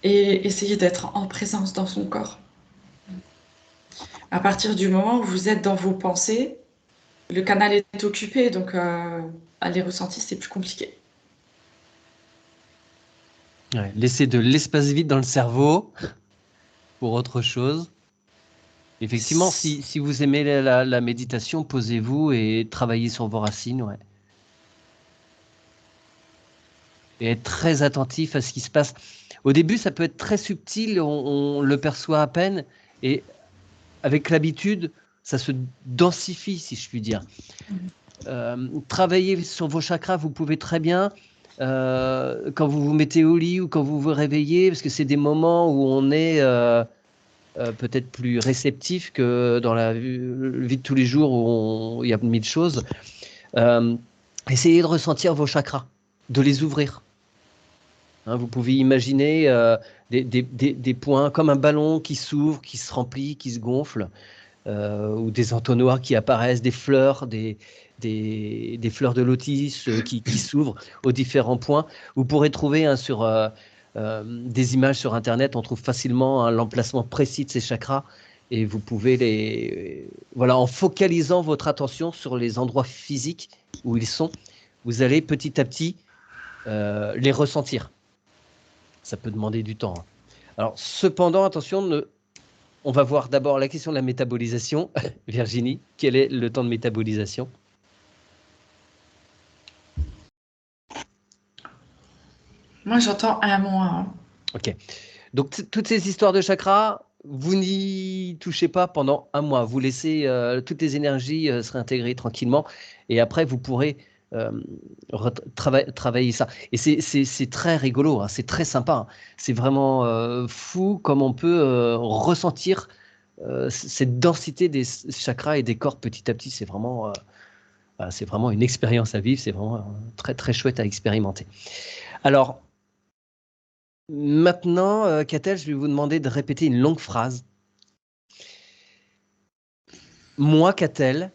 et essayer d'être en présence dans son corps. À partir du moment où vous êtes dans vos pensées, le canal est occupé, donc les ressentis, c'est plus compliqué. Ouais, laisser de l'espace vide dans le cerveau pour autre chose. Effectivement, si vous aimez la méditation, posez-vous et travaillez sur vos racines. Ouais. Et être très attentif à ce qui se passe. Au début, ça peut être très subtil, on le perçoit à peine. Et avec l'habitude, ça se densifie, si je puis dire. Travailler sur vos chakras, vous pouvez très bien, quand vous vous mettez au lit ou quand vous vous réveillez, parce que c'est des moments où on est peut-être plus réceptif que dans la vie de tous les jours où il y a mille choses. Essayez de ressentir vos chakras, de les ouvrir. Hein, vous pouvez imaginer des points comme un ballon qui s'ouvre, qui se remplit, qui se gonfle. Ou des entonnoirs qui apparaissent, des fleurs, des fleurs de lotus qui s'ouvrent aux différents points. Vous pourrez trouver sur des images sur Internet, on trouve facilement l'emplacement précis de ces chakras et vous pouvez voilà, en focalisant votre attention sur les endroits physiques où ils sont, vous allez petit à petit les ressentir. Ça peut demander du temps. Hein. Alors, cependant, attention, on va voir d'abord la question de la métabolisation. Virginie, quel est le temps de métabolisation? Moi, j'entends 1 mois. Hein. Ok. Donc, toutes ces histoires de chakras, vous n'y touchez pas pendant 1 mois. Vous laissez toutes les énergies se réintégrer tranquillement. Et après, vous pourrez travailler ça. Et c'est très rigolo, hein, c'est très sympa. Hein. C'est vraiment fou comme on peut ressentir cette densité des chakras et des corps petit à petit. C'est vraiment une expérience à vivre. C'est vraiment très, très chouette à expérimenter. Alors, maintenant, Catel, je vais vous demander de répéter une longue phrase. Moi, Catel.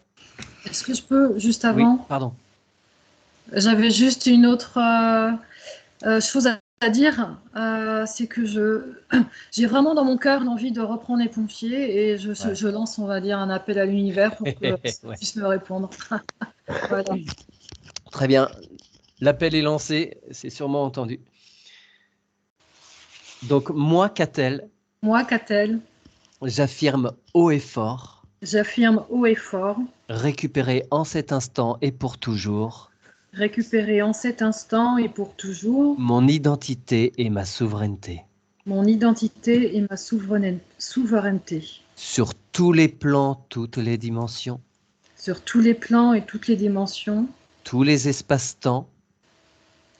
Est-ce que je peux, juste avant? Oui, pardon. J'avais juste une autre chose à dire. C'est que j'ai vraiment dans mon cœur l'envie de reprendre les pompiers et je lance, on va dire, un appel à l'univers pour que ça puisse me répondre. Voilà. Très bien. L'appel est lancé, c'est sûrement entendu. Donc, moi, Catel. Moi, Catel. J'affirme haut et fort. J'affirme haut et fort. Récupérer en cet instant et pour toujours. Récupérer en cet instant et pour toujours. Mon identité et ma souveraineté. Mon identité et ma souveraineté. Sur tous les plans, toutes les dimensions. Sur tous les plans et toutes les dimensions. Tous les espaces-temps.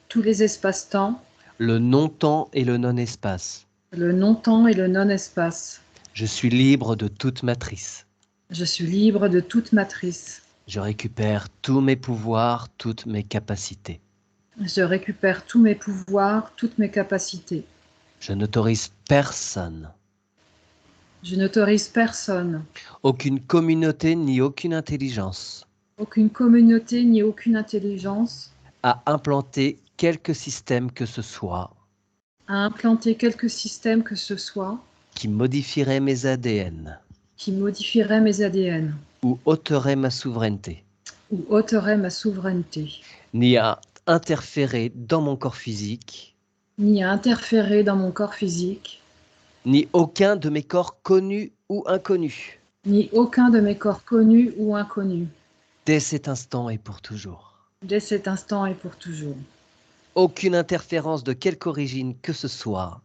Tous les espaces-temps. Le non-temps et le non-espace. Le non-temps et le non-espace. Je suis libre de toute matrice. Je suis libre de toute matrice. Je récupère tous mes pouvoirs, toutes mes capacités. Je récupère tous mes pouvoirs, toutes mes capacités. Je n'autorise personne. Je n'autorise personne. Aucune communauté ni aucune intelligence. Aucune communauté ni aucune intelligence. À implanter quelque système que ce soit. À implanter quelque système que ce soit. Qui modifierait mes ADN. Qui modifierait mes ADN. Ou ôterait ma souveraineté. Ou ôterait ma souveraineté. Ni à interférer dans mon corps physique. Ni à interférer dans mon corps physique. Ni aucun de mes corps connus ou inconnus. Ni aucun de mes corps connus ou inconnus. Dès cet instant et pour toujours. Dès cet instant et pour toujours. Aucune interférence de quelque origine que ce soit.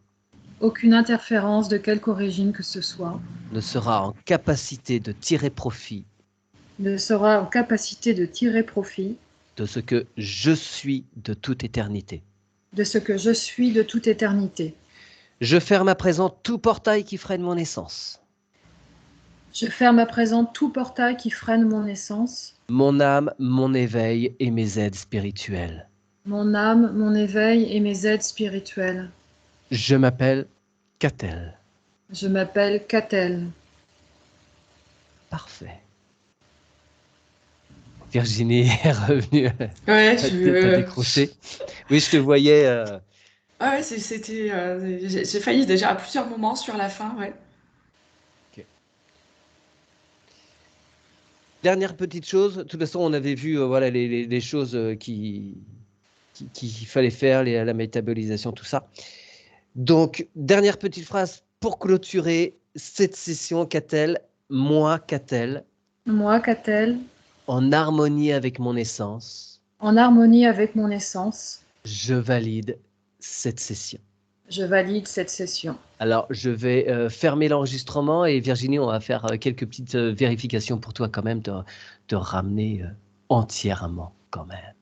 Aucune interférence de quelque origine que ce soit. Ne sera en capacité de tirer profit. Ne sera en capacité de tirer profit. De ce que je suis de toute éternité. De ce que je suis de toute éternité. Je ferme à présent tout portail qui freine mon essence. Je ferme à présent tout portail qui freine mon essence. Mon âme, mon éveil et mes aides spirituelles. Mon âme, mon éveil et mes aides spirituelles. Je m'appelle Catel. Je m'appelle Catel. Parfait. Virginie est revenue. Ouais, T'as décroché. Oui, je te voyais. ouais, c'était. J'ai failli déjà à plusieurs moments sur la fin, ouais. Ok. Dernière petite chose. De toute façon, on avait vu voilà, les choses qu'il fallait faire, la métabolisation, tout ça. Donc, dernière petite phrase pour clôturer cette session. Catel, moi, Catel, Moi, Catel, en harmonie avec mon essence, en harmonie avec mon essence, je valide cette session. je valide cette session. Alors, je vais fermer l'enregistrement et Virginie, on va faire quelques petites vérifications pour toi quand même, te ramener entièrement quand même.